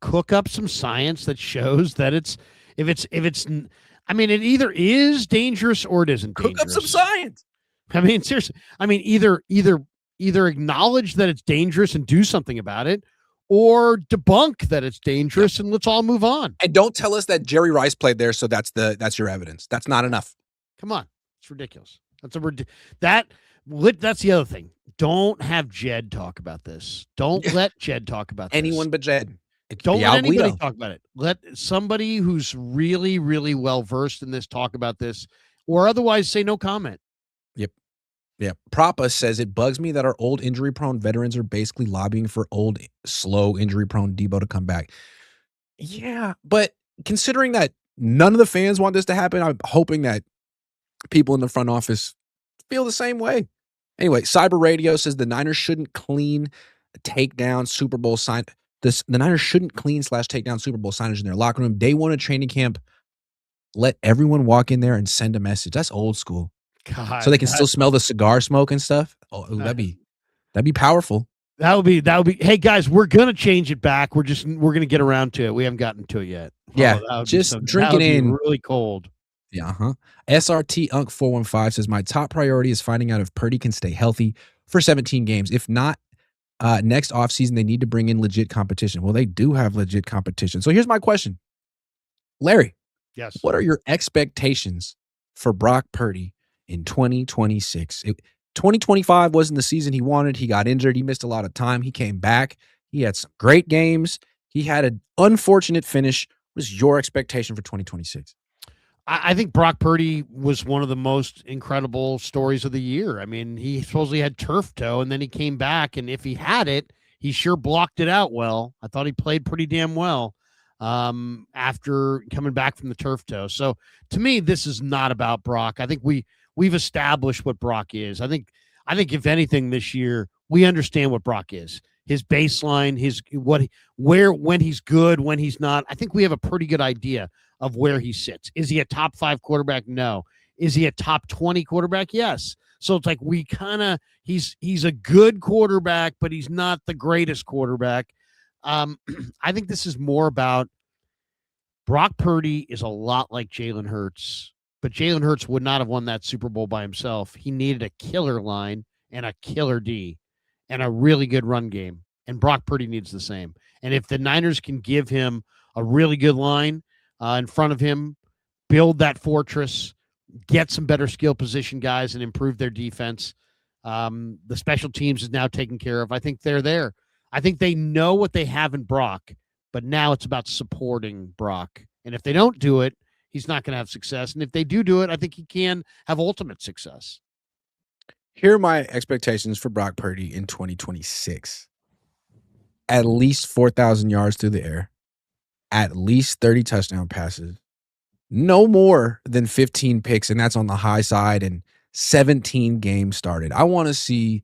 Cook up some science that shows that it either is dangerous or it isn't dangerous. Cook up some science. I mean, seriously. I mean, either acknowledge that it's dangerous and do something about it, or debunk that it's dangerous, and let's all move on. And don't tell us that Jerry Rice played there, so that's your evidence. That's not enough. Come on, it's ridiculous. That's the other thing. Don't have Jed talk about this. Don't let Jed talk about this. Anyone but Jed. Don't let anybody talk about it. Let somebody who's really, really well versed in this talk about this, or otherwise say no comment. Yep. Propa says it bugs me that our old injury-prone veterans are basically lobbying for old, slow, injury-prone Deebo to come back. Yeah, but considering that none of the fans want this to happen, I'm hoping that people in the front office feel the same way. Anyway, Cyber Radio says the Niners shouldn't clean takedown Super Bowl sign. The Niners shouldn't clean/take down Super Bowl signage in their locker room. Day one of training camp, let everyone walk in there and send a message. That's old school. God, so they can still smell the cigar smoke and stuff. Oh, that'd be powerful. That would be. Hey guys, we're gonna change it back. We're gonna get around to it. We haven't gotten to it yet. Yeah, just drink it in. Really cold. Yeah. SRT Unk 415 says my top priority is finding out if Purdy can stay healthy for 17 games. If not, next offseason they need to bring in legit competition. Well, they do have legit competition. So here's my question, Larry. Yes. What are your expectations for Brock Purdy in 2026? 2025 wasn't the season he wanted. He got injured. He missed a lot of time. He came back. He had some great games. He had an unfortunate finish. What is your expectation for 2026? I think Brock Purdy was one of the most incredible stories of the year. I mean, he supposedly had turf toe, and then he came back, and if he had it, he sure blocked it out well. I thought he played pretty damn well after coming back from the turf toe. So to me, this is not about Brock. I think we've established what Brock is. I think if anything this year, we understand what Brock is. His baseline, when he's good, when he's not. I think we have a pretty good idea of where he sits. Is he a top 5 quarterback? No. Is he a top 20 quarterback? Yes. So it's like he's a good quarterback, but he's not the greatest quarterback. I think this is more about Brock Purdy is a lot like Jalen Hurts, but Jalen Hurts would not have won that Super Bowl by himself. He needed a killer line and a killer D and a really good run game. And Brock Purdy needs the same. And if the Niners can give him a really good line in front of him, build that fortress, get some better skill position guys, and improve their defense, the special teams is now taken care of. I think they're there. I think they know what they have in Brock, but now it's about supporting Brock. And if they don't do it, he's not going to have success. And if they do it, I think he can have ultimate success. Here are my expectations for Brock Purdy in 2026. At least 4,000 yards through the air, at least 30 touchdown passes, no more than 15 picks, and that's on the high side, and 17 games started. I want to see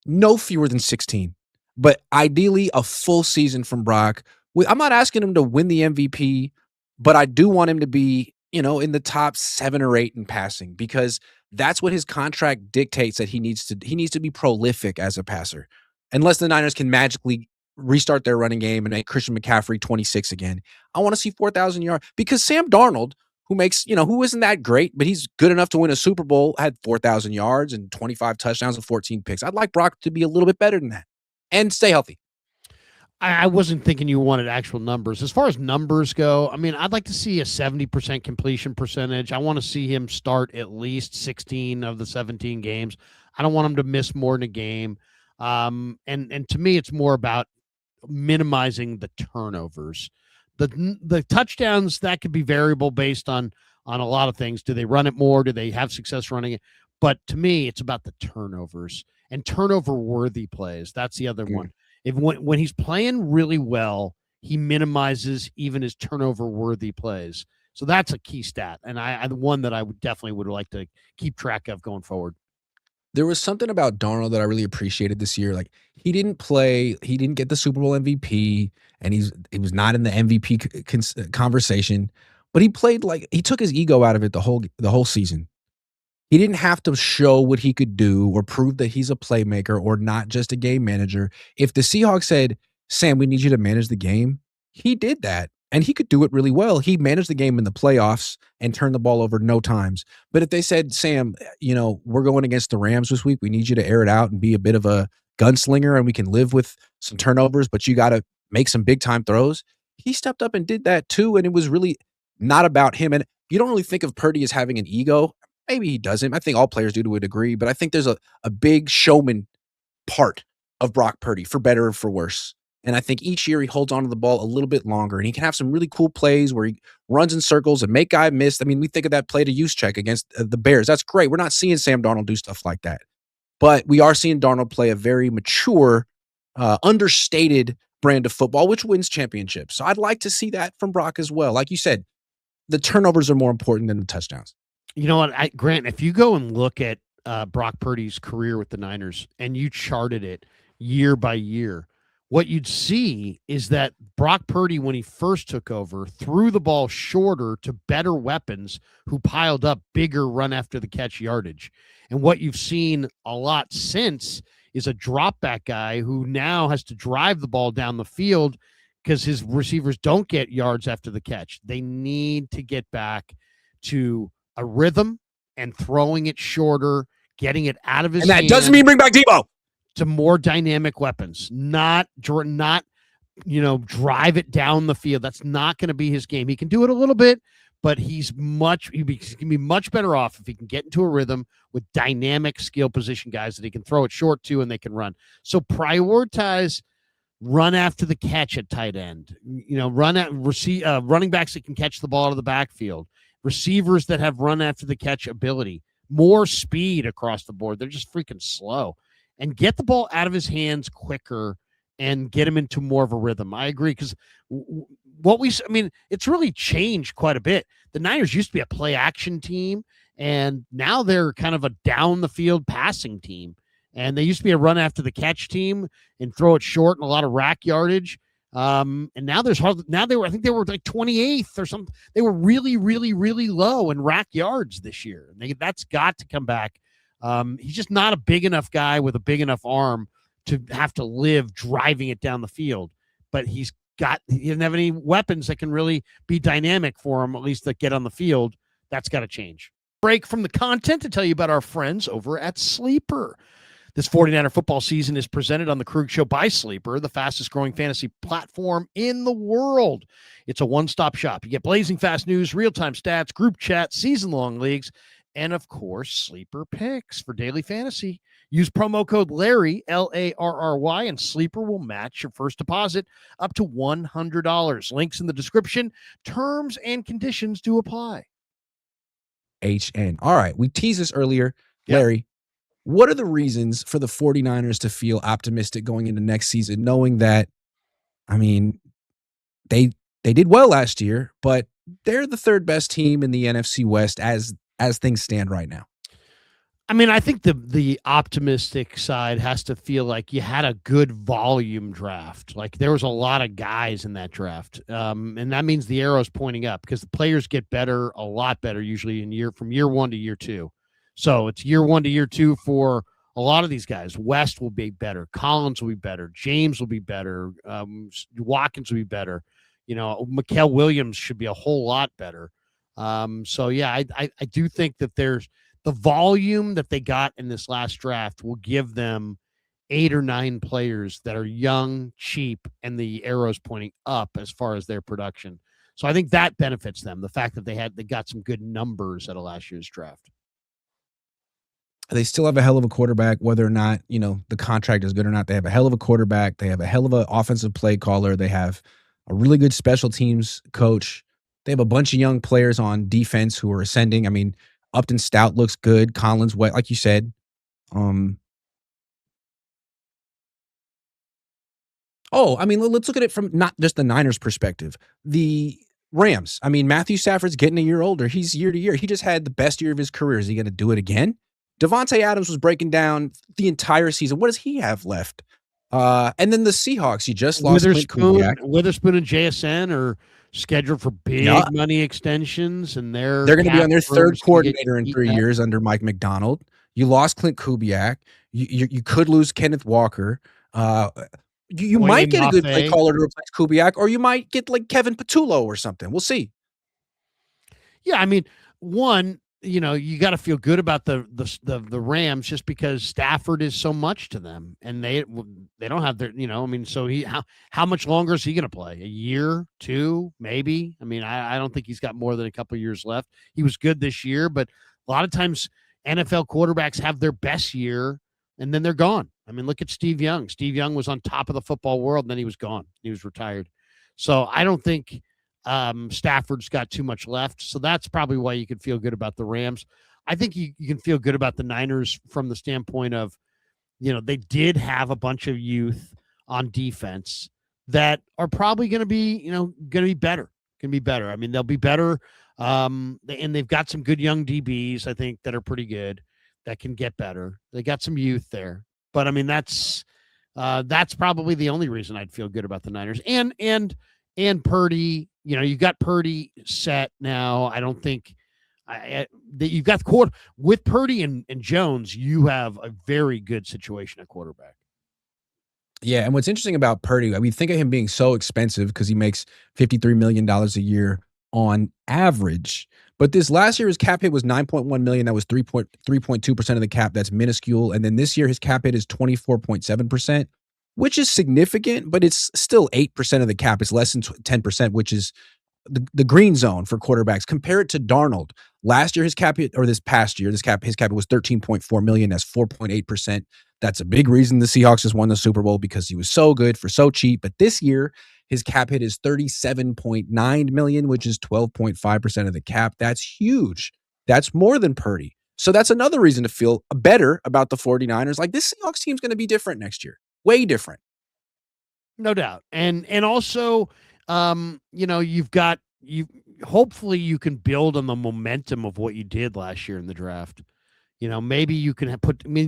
no fewer than 16, but ideally a full season from Brock. I'm not asking him to win the MVP, but I do want him to be in the top 7 or 8 in passing because that's what his contract dictates that he needs to be prolific as a passer. Unless the Niners can magically restart their running game and make Christian McCaffrey 26 again. I want to see 4,000 yards because Sam Darnold, who isn't that great, but he's good enough to win a Super Bowl, had 4,000 yards and 25 touchdowns and 14 picks. I'd like Brock to be a little bit better than that and stay healthy. I wasn't thinking you wanted actual numbers. As far as numbers go, I mean, I'd like to see a 70% completion percentage. I want to see him start at least 16 of the 17 games. I don't want him to miss more than a game. And to me, it's more about minimizing the turnovers. The touchdowns, that could be variable based on a lot of things. Do they run it more? Do they have success running it? But to me, it's about the turnovers and turnover worthy plays. That's the other one. If when he's playing really well, he minimizes even his turnover worthy plays. So that's a key stat, and I the one that I would like to keep track of going forward. There was something about Darnold that I really appreciated this year. Like he didn't get the Super Bowl MVP, and he was not in the MVP conversation. But he took his ego out of it the whole season. He didn't have to show what he could do or prove that he's a playmaker or not just a game manager. If the Seahawks said, Sam, we need you to manage the game, he did that. And he could do it really well. He managed the game in the playoffs and turned the ball over no times. But if they said, Sam, we're going against the Rams this week, we need you to air it out and be a bit of a gunslinger and we can live with some turnovers, but you got to make some big time throws. He stepped up and did that too. And it was really not about him. And you don't really think of Purdy as having an ego. Maybe he doesn't. I think all players do to a degree, but I think there's a big showman part of Brock Purdy, for better or for worse. And I think each year he holds onto the ball a little bit longer, and he can have some really cool plays where he runs in circles and make guy miss. I mean, we think of that play to use check against the Bears. That's great. We're not seeing Sam Darnold do stuff like that, but we are seeing Darnold play a very mature, understated brand of football, which wins championships. So I'd like to see that from Brock as well. Like you said, the turnovers are more important than the touchdowns. You know what, Grant, if you go and look at Brock Purdy's career with the Niners and you charted it year by year, what you'd see is that Brock Purdy, when he first took over, threw the ball shorter to better weapons who piled up bigger run after the catch yardage. And what you've seen a lot since is a drop back guy who now has to drive the ball down the field because his receivers don't get yards after the catch. They need to get back to a rhythm and throwing it shorter, getting it out of his hand. And that hand. Doesn't mean bring back Deebo. To more dynamic weapons, not drive it down the field. That's not going to be his game. He can do it a little bit, but he can be much better off if he can get into a rhythm with dynamic skill position guys that he can throw it short to and they can run. So prioritize run after the catch at tight end. Running backs that can catch the ball out of the backfield. Receivers that have run after the catch ability. More speed across the board. They're just freaking slow. And get the ball out of his hands quicker and get him into more of a rhythm. I agree, because it's really changed quite a bit. The Niners used to be a play action team, and now they're kind of a down the field passing team. And they used to be a run after the catch team and throw it short and a lot of rack yardage. And now I think they were like 28th or something. They were really, really, really low in rack yards this year. That's got to come back. He's just not a big enough guy with a big enough arm to have to live driving it down the field. But he doesn't have any weapons that can really be dynamic for him, at least that get on the field. That's got to change. Break from the content to tell you about our friends over at Sleeper. This 49er football season is presented on the Krug Show by Sleeper, the fastest growing fantasy platform in the world. It's a one-stop shop. You get blazing fast news, real-time stats, group chat, season-long leagues, and, of course, Sleeper picks for daily fantasy. Use promo code Larry, Larry, and Sleeper will match your first deposit up to $100. Links in the description. Terms and conditions do apply. HN. All right. We teased this earlier. Yep. Larry, what are the reasons for the 49ers to feel optimistic going into next season, knowing that, they did well last year, but they're the third best team in the NFC West as things stand right now? I mean, I think the optimistic side has to feel like you had a good volume draft. Like there was a lot of guys in that draft, and that means the arrow's pointing up because the players get better, a lot better, usually from year one to year two. So it's year one to year two for a lot of these guys. West will be better, Collins will be better, James will be better, Watkins will be better. Mikael Williams should be a whole lot better. So yeah, I do think that there's the volume that they got in this last draft will give them 8 or 9 players that are young, cheap, and the arrows pointing up as far as their production. So I think that benefits them. The fact that they got some good numbers out of last year's draft. They still have a hell of a quarterback, whether or not, the contract is good or not. They have a hell of a quarterback. They have a hell of an offensive play caller. They have a really good special teams coach. They have a bunch of young players on defense who are ascending. I mean, Upton Stout looks good. Collins, Wet, like you said. Um, I mean, let's look at it from not just the Niners perspective. The Rams. I mean, Matthew Stafford's getting a year older. He's year to year. He just had the best year of his career. Is he going to do it again? Devontae Adams was breaking down the entire season. What does he have left? And then the Seahawks. He just lost Clint Kubiak. Witherspoon and JSN are scheduled for big money extensions, and they're going to be on their third coordinator in 3 years under Mike McDonald. You lost Clint Kubiak. You could lose Kenneth Walker. You might get a good play caller to replace Kubiak, or you might get like Kevin Patullo or something. We'll see. Yeah, I mean, you got to feel good about the Rams just because Stafford is so much to them, and they don't have their, I mean, so how much longer is he going to play? A year, 2, maybe? I mean, I don't think he's got more than a couple of years left. He was good this year, but a lot of times NFL quarterbacks have their best year and then they're gone. I mean, look at Steve Young. Steve Young was on top of the football world, and then he was gone. He was retired. So I don't think Stafford's got too much left. So that's probably why you could feel good about the Rams. I think you can feel good about the Niners from the standpoint of, they did have a bunch of youth on defense that are probably going to be, better. Can be better. I mean, they'll be better. And they've got some good young DBs, I think, that are pretty good, that can get better. They got some youth there. But I mean, that's probably the only reason I'd feel good about the Niners. And Purdy, you got Purdy set now. I don't think that you've got the quarter with Purdy and Jones. You have a very good situation at quarterback. Yeah, and what's interesting about Purdy, I mean, think of him being so expensive because he makes $53 million a year on average. But this last year, his cap hit was $9.1 million. That was 3.2% of the cap. That's minuscule. And then this year, his cap hit is 24.7%, which is significant, but it's still 8% of the cap. It's less than 10%, which is the green zone for quarterbacks. Compare it to Darnold. Last year, his cap hit, or this past year, his cap hit was $13.4 million. That's 4.8%. That's a big reason the Seahawks just won the Super Bowl, because he was so good for so cheap. But this year, his cap hit is $37.9 million, which is 12.5% of the cap. That's huge. That's more than Purdy. So that's another reason to feel better about the 49ers. Like, this Seahawks team's going to be different next year. Way different. No doubt. And also, hopefully you can build on the momentum of what you did last year in the draft. Maybe you can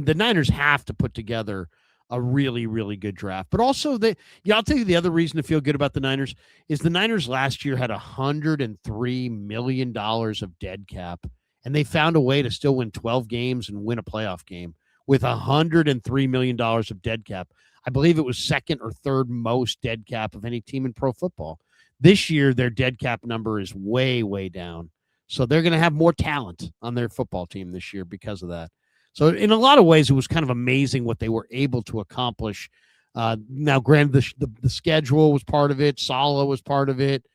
the Niners have to put together a really, really good draft. But also, I'll tell you the other reason to feel good about the Niners is the Niners last year had $103 million of dead cap, and they found a way to still win 12 games and win a playoff game with $103 million of dead cap. I believe it was second or third most dead cap of any team in pro football. This year, their dead cap number is way, way down. So they're going to have more talent on their football team this year because of that. So in a lot of ways, it was kind of amazing what they were able to accomplish. Now, granted, the schedule was part of it. Saleh was part of it.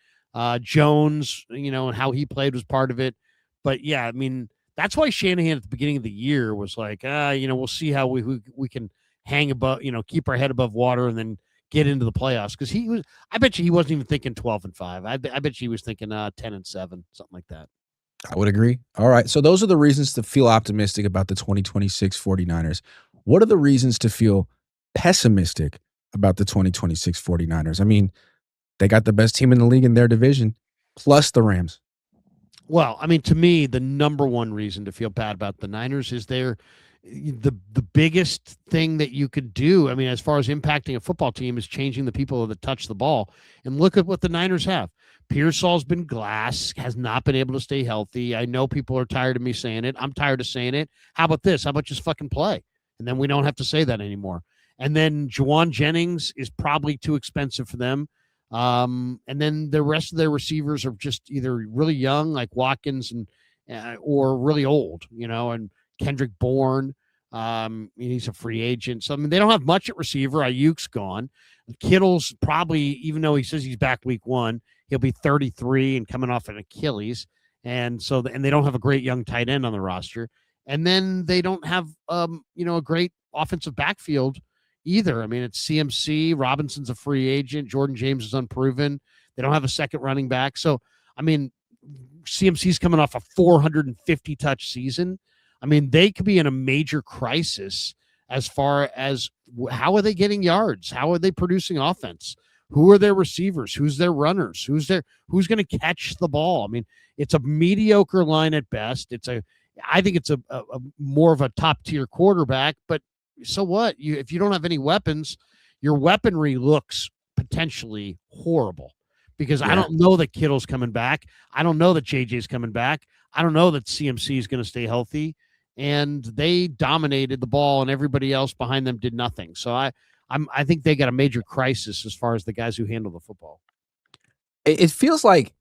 Jones, and how he played was part of it. But yeah, I mean, that's why Shanahan at the beginning of the year was like, we'll see how we can hang above, keep our head above water and then get into the playoffs. Because I bet you he wasn't even thinking 12-5. I bet you he was thinking 10-7, something like that. I would agree. All right. So those are the reasons to feel optimistic about the 2026 49ers. What are the reasons to feel pessimistic about the 2026 49ers? I mean, they got the best team in the league in their division, plus the Rams. Well, I mean, to me, the number one reason to feel bad about the Niners is the biggest thing that you could do. I mean, as far as impacting a football team, is changing the people that touch the ball. And look at what the Niners have. Pearsall's been glass, has not been able to stay healthy. I know people are tired of me saying it. I'm tired of saying it. How about this? How about just fucking play? And then we don't have to say that anymore. And then Juwan Jennings is probably too expensive for them. And then the rest of their receivers are just either really young, like Watkins, and or really old, and Kendrick Bourne. He's a free agent. So, I mean, they don't have much at receiver. Ayuk's gone. Kittle's probably, even though he says he's back week 1, he'll be 33 and coming off an Achilles. And so, and they don't have a great young tight end on the roster. And then they don't have, a great offensive backfield either. I mean, it's CMC. Robinson's a free agent. Jordan James is unproven. They don't have a second running back. So, I mean, CMC's coming off a 450 touch season. I mean, they could be in a major crisis as far as how are they getting yards? How are they producing offense? Who are their receivers? Who's their runners? Who's going to catch the ball? I mean, it's a mediocre line at best. I think it's a more of a top tier quarterback, but so what? If you don't have any weapons, your weaponry looks potentially horrible, because I don't know that Kittle's coming back. I don't know that JJ's coming back. I don't know that CMC is going to stay healthy. And they dominated the ball, and everybody else behind them did nothing. So I think they got a major crisis as far as the guys who handle the football. It feels like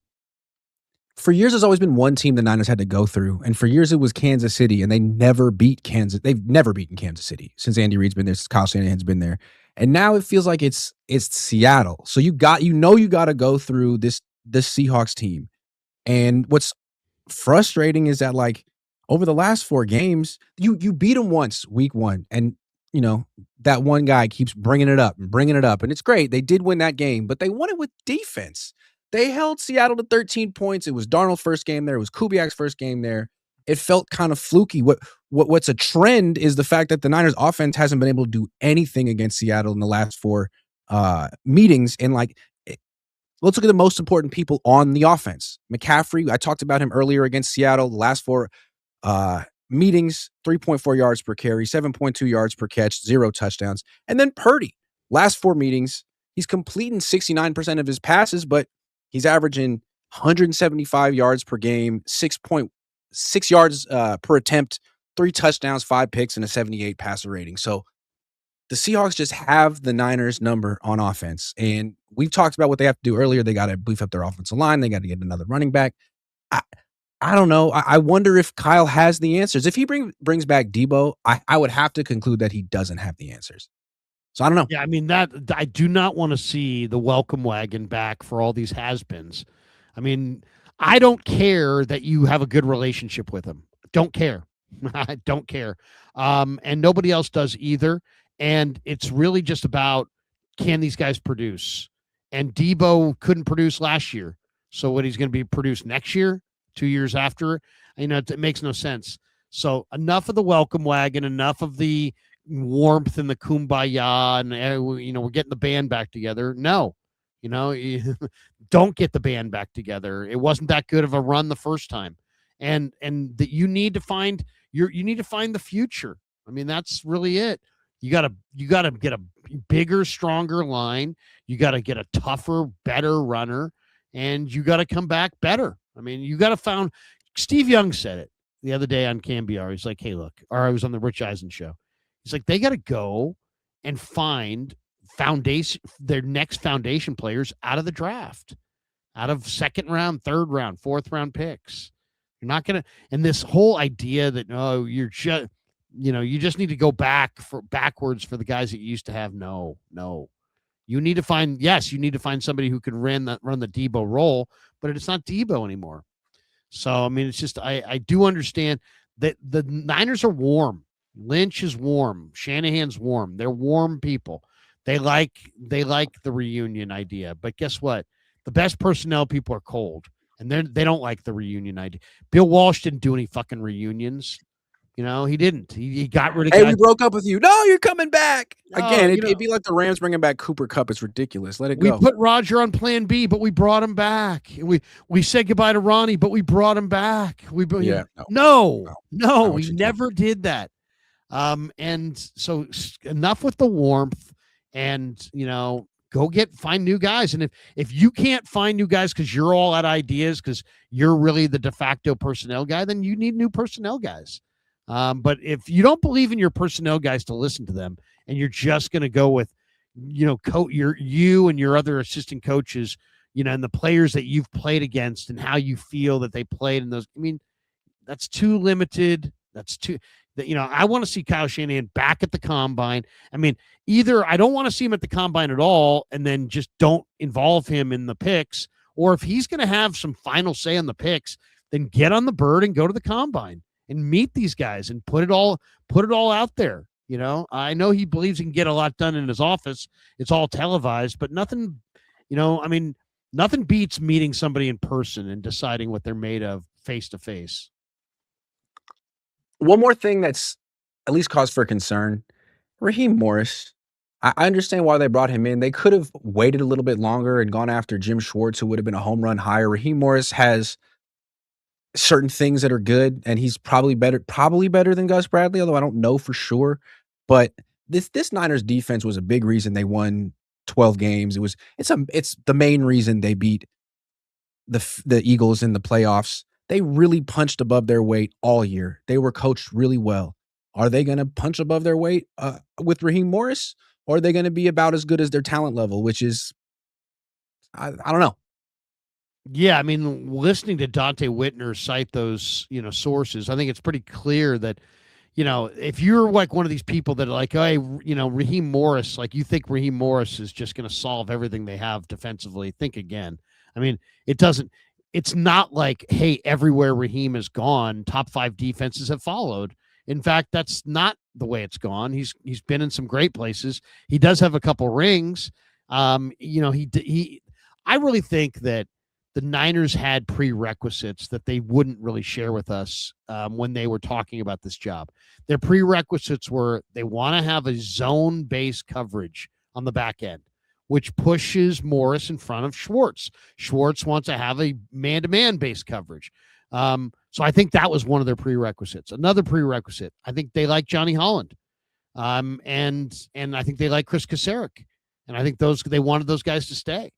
for years there's always been one team the Niners had to go through, and for years it was Kansas City, and they never beat Kansas. They've never beaten Kansas City since Andy Reid's been there, since Kyle Shanahan's been there. And now it feels like it's Seattle. So you got to go through this Seahawks team. And what's frustrating is that, like, over the last 4 games, you beat them once week 1, and that one guy keeps bringing it up, and it's great. They did win that game, but they won it with defense. They held Seattle to 13 points. It was Darnold's first game there. It was Kubiak's first game there. It felt kind of fluky. What's a trend is the fact that the Niners offense hasn't been able to do anything against Seattle in the last 4 meetings. And let's look at the most important people on the offense. McCaffrey, I talked about him earlier against Seattle. The last 4 meetings, 3.4 yards per carry, 7.2 yards per catch, 0 touchdowns. And then Purdy, last 4 meetings, he's completing 69% of his passes, but he's averaging 175 yards per game, 6.6 yards per attempt, 3 touchdowns, 5 picks, and a 78 passer rating. So the Seahawks just have the Niners number on offense. And we've talked about what they have to do earlier. They got to beef up their offensive line. They got to get another running back. I don't know. I wonder if Kyle has the answers. If he brings back Deebo, I would have to conclude that he doesn't have the answers. So I don't know. Yeah, I mean, that I do not want to see the welcome wagon back for all these has-beens. I mean, I don't care that you have a good relationship with him. Don't care. I don't care. And nobody else does either. And it's really just about, can these guys produce? And Deebo couldn't produce last year. So what, he's going to be produced next year, 2 years after? It makes no sense. So enough of the welcome wagon, enough of the warmth and the kumbaya, and we're getting the band back together. No, don't get the band back together. It wasn't that good of a run the first time, and that you need to find the future. I mean, that's really it. You gotta get a bigger, stronger line. You gotta get a tougher, better runner, and you gotta come back better. I mean, you gotta found. Steve Young said it the other day on CanBR. He's like, "Hey, look," or I was on the Rich Eisen show. He's like, they got to go and find their next foundation players out of the draft, out of second round, third round, fourth round picks. You're not going to, and this whole idea that, you just need to go backwards for the guys that you used to have. No. You need to find somebody who can run the Deebo role, but it's not Deebo anymore. So, I mean, it's just, I do understand that the Niners are warm. Lynch is warm. Shanahan's warm. They're warm people. They like the reunion idea. But guess what? The best personnel people are cold, and they don't like the reunion idea. Bill Walsh didn't do any fucking reunions. You know, he didn't. He got rid of Hey, guys. we broke up with you. No, you're coming back. Oh, Again, it'd be like the Rams bringing back Cooper Kupp. It's ridiculous. Let it we go. put Roger on plan B, but we brought him back. We said goodbye to Ronnie, but we brought him back. Yeah. No, What we you doing? never did that. And so enough with the warmth, and go find new guys. And if you can't find new guys because you're all out of ideas, because you're really the de facto personnel guy, then you need new personnel guys. But if you don't believe in your personnel guys to listen to them, and you're just going to go with, you and your other assistant coaches, and the players that you've played against and how you feel that they played in those, I mean, that's too limited. That's too, I want to see Kyle Shanahan back at the combine. I mean, either I don't want to see him at the combine at all and then just don't involve him in the picks, or if he's going to have some final say on the picks, then get on the bird and go to the combine and meet these guys and put it all out there. I know he believes he can get a lot done in his office. It's all televised, but nothing, nothing beats meeting somebody in person and deciding what they're made of face to face. One more thing that's at least cause for concern. Raheem Morris. I understand why they brought him in. They could have waited a little bit longer and gone after Jim Schwartz, who would have been a home run hire. Raheem Morris has certain things that are good, and he's probably better than Gus Bradley, although I don't know for sure. But this Niners defense was a big reason they won 12 games. It's the main reason they beat the Eagles in the playoffs. They really punched above their weight all year. They were coached really well. Are they going to punch above their weight with Raheem Morris, or are they going to be about as good as their talent level, which is, I don't know. Yeah, I mean, listening to Dante Whitner cite those, sources, I think it's pretty clear that, if you're like one of these people that are like, hey, Raheem Morris, like you think Raheem Morris is just going to solve everything they have defensively, think again. I mean, it's not like, hey, everywhere Raheem has gone, top 5 defenses have followed. In fact, that's not the way it's gone. He's been in some great places. He does have a couple rings. I really think that the Niners had prerequisites that they wouldn't really share with us when they were talking about this job. Their prerequisites were they want to have a zone-based coverage on the back end, which pushes Morris in front of Schwartz. Schwartz wants to have a man-to-man based coverage. So I think that was one of their prerequisites. Another prerequisite, I think they like Johnny Holland. And I think they like Chris Kasarik. And I think they wanted those guys to stay.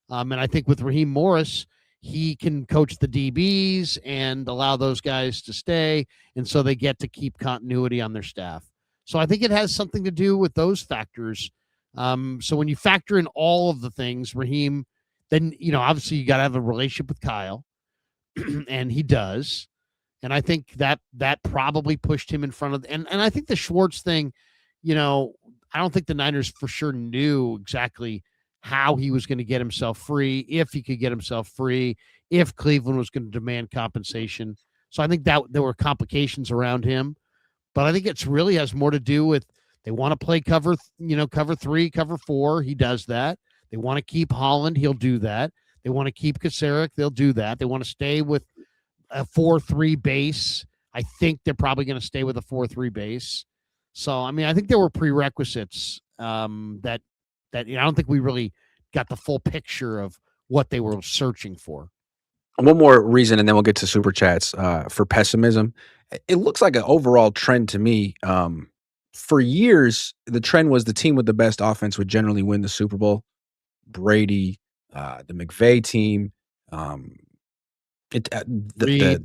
And I think with Raheem Morris, he can coach the DBs and allow those guys to stay. And so they get to keep continuity on their staff. So I think it has something to do with those factors. So when you factor in all of the things, Raheem, then, obviously you got to have a relationship with Kyle, and he does. And I think that probably pushed him in front of, and I think the Schwartz thing, I don't think the Niners for sure knew exactly how he was going to get himself free, if he could get himself free, if Cleveland was going to demand compensation. So I think that there were complications around him, but I think it's really has more to do with they want to play cover 3, cover 4. He does that. They want to keep Holland. He'll do that. They want to keep Kasarik. They'll do that. They want to stay with a 4-3 base. I think they're probably going to stay with a 4-3 base. So, I mean, I think there were prerequisites that I don't think we really got the full picture of what they were searching for. One more reason, and then we'll get to super chats for pessimism. It looks like an overall trend to me. For years, the trend was the team with the best offense would generally win the Super Bowl. Brady, the McVay team, the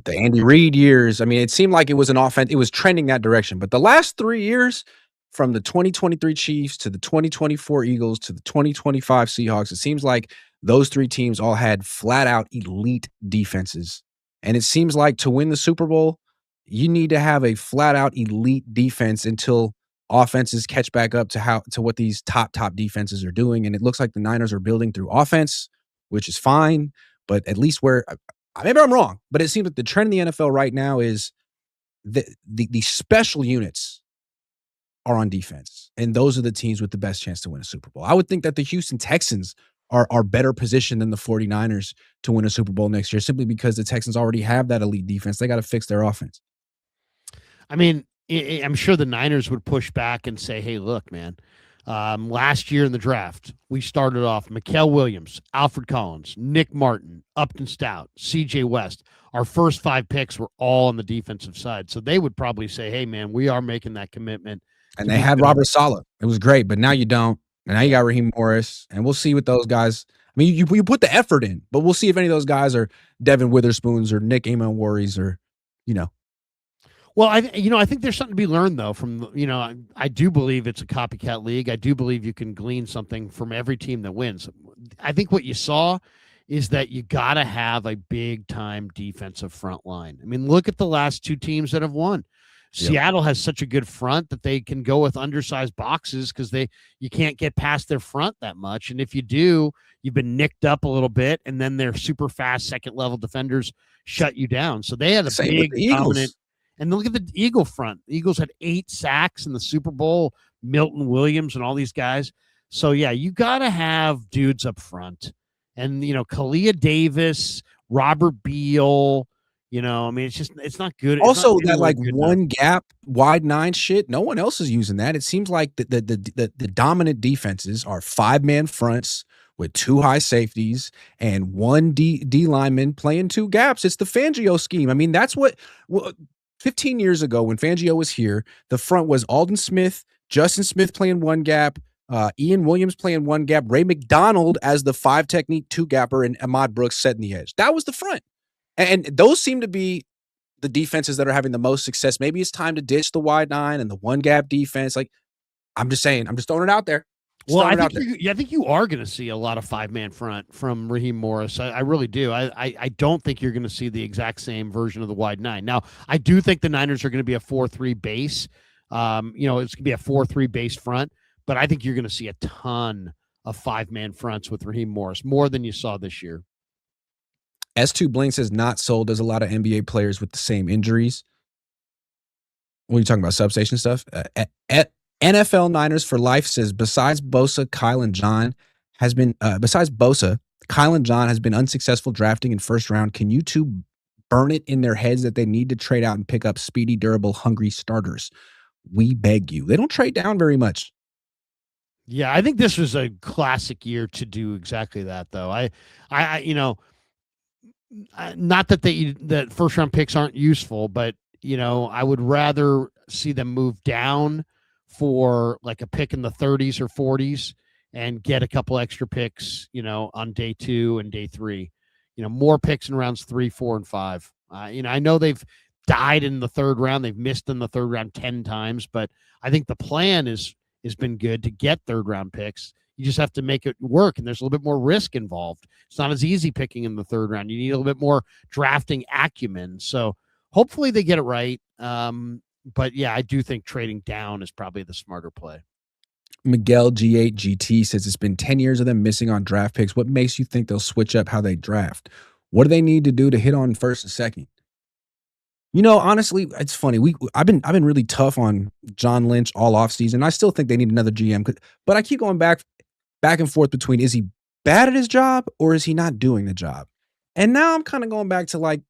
Andy Reid years. I mean, it seemed like it was an offense. It was trending that direction. But the last 3 years, from the 2023 Chiefs to the 2024 Eagles to the 2025 Seahawks, it seems like those 3 teams all had flat out elite defenses. And it seems like to win the Super Bowl, you need to have a flat out elite defense until offenses catch back up to what these top defenses are doing. And it looks like the Niners are building through offense, which is fine. But at least maybe I'm wrong, but it seems that the trend in the NFL right now is the special units are on defense. And those are the teams with the best chance to win a Super Bowl. I would think that the Houston Texans are better positioned than the 49ers to win a Super Bowl next year, simply because the Texans already have that elite defense. They got to fix their offense. I mean, I'm sure the Niners would push back and say, "Hey, look, man. Last year in the draft, we started off Mikael Williams, Alfred Collins, Nick Martin, Upton Stout, C.J. West. Our first 5 picks were all on the defensive side, so they would probably say, "Hey, man, we are making that commitment And to they be had good on." Robert Saleh. It was great, but now you don't. And now you Yeah. got Raheem Morris, and we'll see what those guys. I mean, you put the effort in, but we'll see if any of those guys are Devin Witherspoons or Nick Amon-Warries or, you know. Well, I think there's something to be learned though from I do believe it's a copycat league. I do believe you can glean something from every team that wins. I think what you saw is that you got to have a big time defensive front line. I mean, look at the last 2 teams that have won. Yep. Seattle has such a good front that they can go with undersized boxes because you can't get past their front that much. And if you do, you've been nicked up a little bit, and then their super fast second level defenders shut you down. So they had a Same with big the dominant. Eagles. And look at the Eagle front. The Eagles had 8 sacks in the Super Bowl, Milton Williams and all these guys. So, yeah, you got to have dudes up front. And, Kalia Davis, Robert Beal, I mean, it's not good. It's not Also, that anywhere like good enough. one gap wide 9 shit, no one else is using that. It seems like the dominant defenses are 5-man fronts with 2 high safeties and 1 D lineman playing 2 gaps. It's the Fangio scheme. I mean, that's what 15 years ago when Fangio was here, the front was Alden Smith, Justin Smith playing 1 gap, Ian Williams playing 1 gap, Ray McDonald as the 5 technique 2 gapper, and Ahmad Brooks setting the edge. That was the front. And those seem to be the defenses that are having the most success. Maybe it's time to ditch the wide 9 and the 1 gap defense. Like, I'm just saying, I'm just throwing it out there. Well, I think you are going to see a lot of 5-man front from Raheem Morris. I really do. I don't think you're going to see the exact same version of the wide 9. Now, I do think the Niners are going to be a 4-3 base. It's going to be a 4-3 base front, but I think you're going to see a ton of 5-man fronts with Raheem Morris, more than you saw this year. S2 Blank says not sold. There's a lot of NBA players with the same injuries. What are you talking about? Substation stuff? NFL Niners for Life says besides Bosa, Kyle and John has been unsuccessful drafting in first round. Can you two burn it in their heads that they need to trade out and pick up speedy, durable, hungry starters? We beg you. They don't trade down very much. Yeah, I think this was a classic year to do exactly that, though. Not that that first round picks aren't useful, but I would rather see them move down for like a pick in the 30s or 40s and get a couple extra picks, on day 2 and day 3. More picks in rounds 3, 4, and 5. I know they've died in the 3rd round. They've missed in the 3rd round 10 times, but I think the plan has been good to get 3rd round picks. You just have to make it work, and there's a little bit more risk involved. It's not as easy picking in the 3rd round. You need a little bit more drafting acumen. So hopefully they get it right. But yeah, I do think trading down is probably the smarter play. Miguel G8GT says it's been 10 years of them missing on draft picks. What makes you think they'll switch up how they draft? What do they need to do to hit on first and second? Honestly, it's funny. I've been really tough on John Lynch all offseason. I still think they need another GM, but I keep going back and forth between is he bad at his job or is he not doing the job? And now I'm kind of going back to like,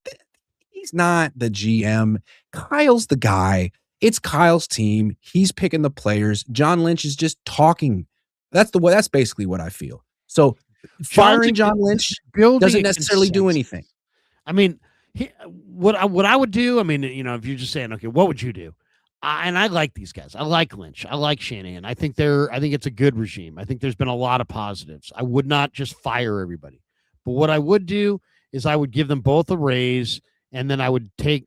he's not the GM. Kyle's the guy. It's Kyle's team. He's picking the players. John Lynch is just talking. That's basically what I feel. So firing John Lynch doesn't necessarily do anything. I mean, what I would do, I mean, if you're just saying, okay, what would you do? And I like these guys. I like Lynch. I like Shanahan. I think it's a good regime. I think there's been a lot of positives. I would not just fire everybody. But what I would do is I would give them both a raise, and then I would take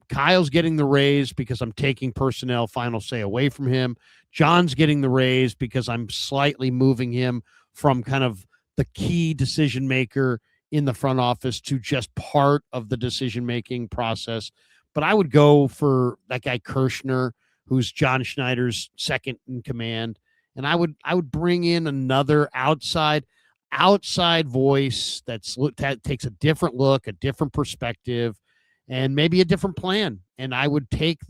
Kyle's getting the raise because I'm taking personnel final say away from him. John's getting the raise because I'm slightly moving him from kind of the key decision maker in the front office to just part of the decision-making process. But I would go for that guy Kirshner, who's John Schneider's second in command. And I would bring in another outside voice that takes a different look, a different perspective, and maybe a different plan. And I would take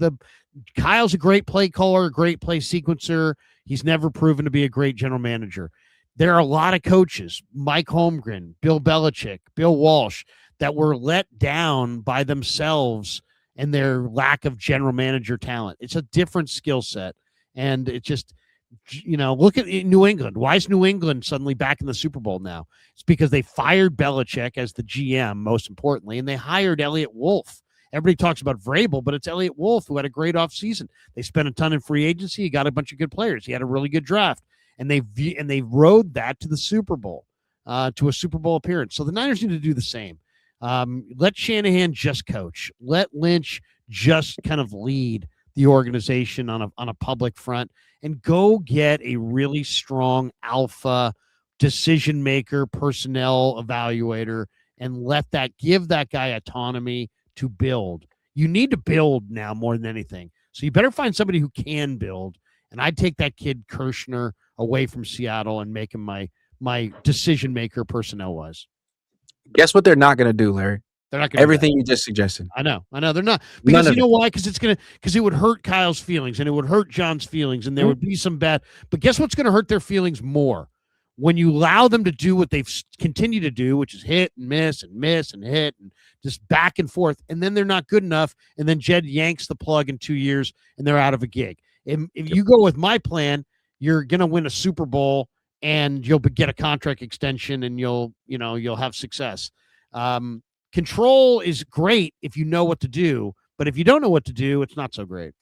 Kyle's a great play caller, a great play sequencer. He's never proven to be a great general manager. There are a lot of coaches, Mike Holmgren, Bill Belichick, Bill Walsh, that were let down by themselves and their lack of general manager talent. It's a different skill set. And it just, look at New England. Why is New England suddenly back in the Super Bowl now? It's because they fired Belichick as the GM, most importantly, and they hired Elliott Wolf. Everybody talks about Vrabel, but it's Elliott Wolf who had a great offseason. They spent a ton in free agency. He got a bunch of good players. He had a really good draft, and they rode that to the Super Bowl, to a Super Bowl appearance. So the Niners need to do the same. Let Shanahan just coach. Let Lynch just kind of lead the organization on a public front, and go get a really strong alpha decision maker, personnel evaluator, and give that guy autonomy to build. You need to build now more than anything. So you better find somebody who can build. And I'd take that kid Kirshner away from Seattle and make him my decision maker personnel wise. Guess what they're not going to do, Larry? They're not going to everything you just suggested. I know. They're not, because you know why? Because it would hurt Kyle's feelings, and it would hurt John's feelings, and there would be some bad. But guess what's going to hurt their feelings more? When you allow them to do what they've continued to do, which is hit and miss and hit and just back and forth, and then they're not good enough, and then Jed yanks the plug in 2 years, and they're out of a gig. If you go with my plan, you're going to win a Super Bowl, and you'll get a contract extension, and you'll have success. Control is great if you know what to do, but if you don't know what to do, it's not so great.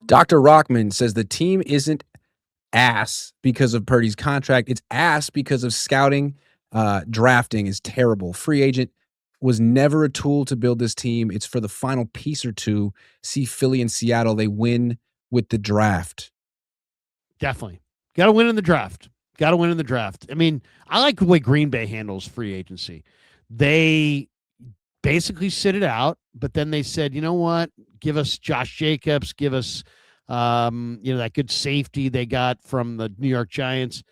Dr. Rockman says the team isn't ass because of Purdy's contract. It's ass because of scouting. Drafting is terrible. Free agent was never a tool to build this team. It's for the final piece or two. See Philly and Seattle. They win with the draft. Definitely. Got to win in the draft. I mean, I like the way Green Bay handles free agency. They basically sit it out, but then they said, you know what? Give us Josh Jacobs, give us that good safety they got from the New York Giants.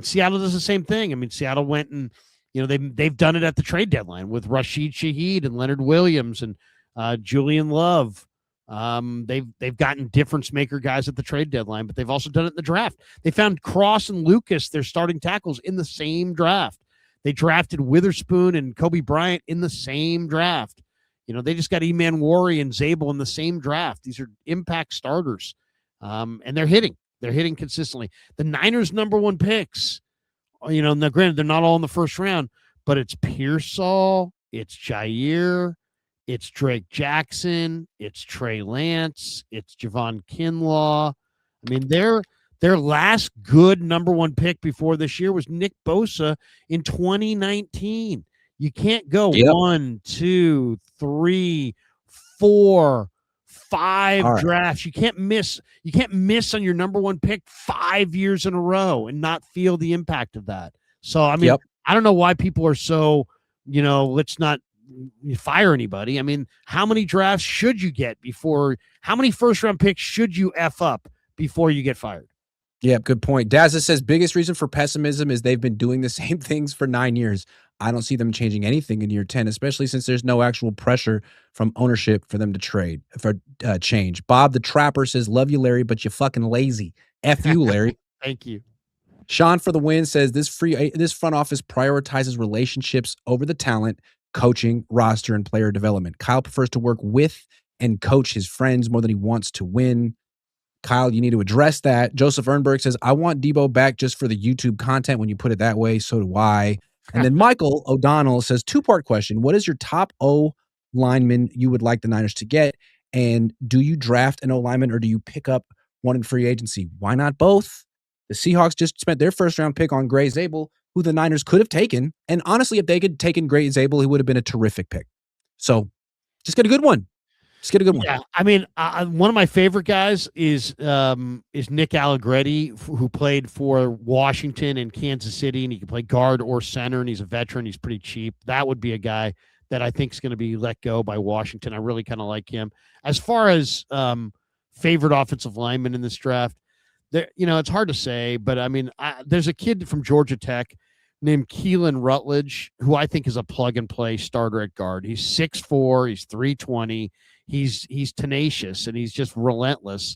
Seattle does the same thing. I mean, Seattle went and they've done it at the trade deadline with Rashid Shaheed and Leonard Williams and Julian Love. They've gotten difference maker guys at the trade deadline, but they've also done it in the draft. They found Cross and Lucas, their starting tackles, in the same draft. They drafted Witherspoon and Kobe Bryant in the same draft. They just got Eman Wari and Zabel in the same draft. These are impact starters, and they're hitting. They're hitting consistently. The Niners' number one picks, now granted, they're not all in the first round, but it's Pearsall, it's Jair, it's Drake Jackson, it's Trey Lance, it's Javon Kinlaw. I mean, their last good number one pick before this year was Nick Bosa in 2019. You can't go 1, 2, 3, 4, 5 drafts. You can't miss on your number one pick 5 years in a row and not feel the impact of that. So, I mean, I don't know why people are so, let's not fire anybody. I mean, how many drafts should you get how many first round picks should you F up before you get fired? Yeah, good point. Dazza says biggest reason for pessimism is they've been doing the same things for 9 years. I don't see them changing anything in year 10, especially since there's no actual pressure from ownership for them to change. Bob the Trapper says, love you, Larry, but you fucking lazy. F you, Larry. Thank you. Sean for the win says this front office prioritizes relationships over the talent, coaching, roster, and player development. Kyle prefers to work with and coach his friends more than he wants to win. Kyle, you need to address that. Joseph Ernberg says, I want Deebo back just for the YouTube content. When you put it that way, so do I. And then Michael O'Donnell says, two-part question. What is your top O lineman you would like the Niners to get? And do you draft an O lineman or do you pick up one in free agency? Why not both? The Seahawks just spent their first-round pick on Gray Zabel, who the Niners could have taken. And honestly, if they could have taken Gray Zabel, he would have been a terrific pick. So just get a good one. Just get a good one. Yeah, I mean, one of my favorite guys is Nick Allegretti, who played for Washington and Kansas City, and he can play guard or center, and he's a veteran. He's pretty cheap. That would be a guy that I think is going to be let go by Washington. I really kind of like him. As far as favorite offensive lineman in this draft, it's hard to say, but I mean, there's a kid from Georgia Tech named Keelan Rutledge, who I think is a plug-and-play starter at guard. He's 6'4", he's 320. He's tenacious and he's just relentless.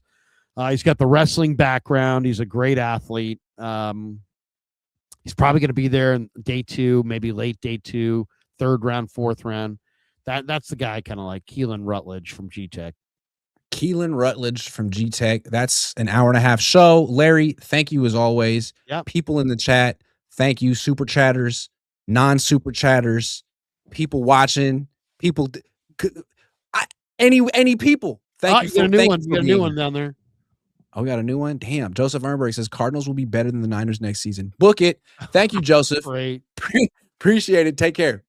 He's got the wrestling background. He's a great athlete. He's probably going to be there in day 2, maybe late day 2, third round, fourth round. That's the guy kind of like Keelan Rutledge from G Tech. Keelan Rutledge from G Tech. That's an hour and a half show. Larry, thank you as always. Yep. People in the chat, thank you. Super chatters, non-super chatters, people watching, people, any people. Thank you You got a for new thank one. you You for got a being new one here. down there. Oh, we got a new one. Damn. Joseph Ehrenberg says Cardinals will be better than the Niners next season. Book it. Thank you, Joseph. Great. Appreciate it. Take care.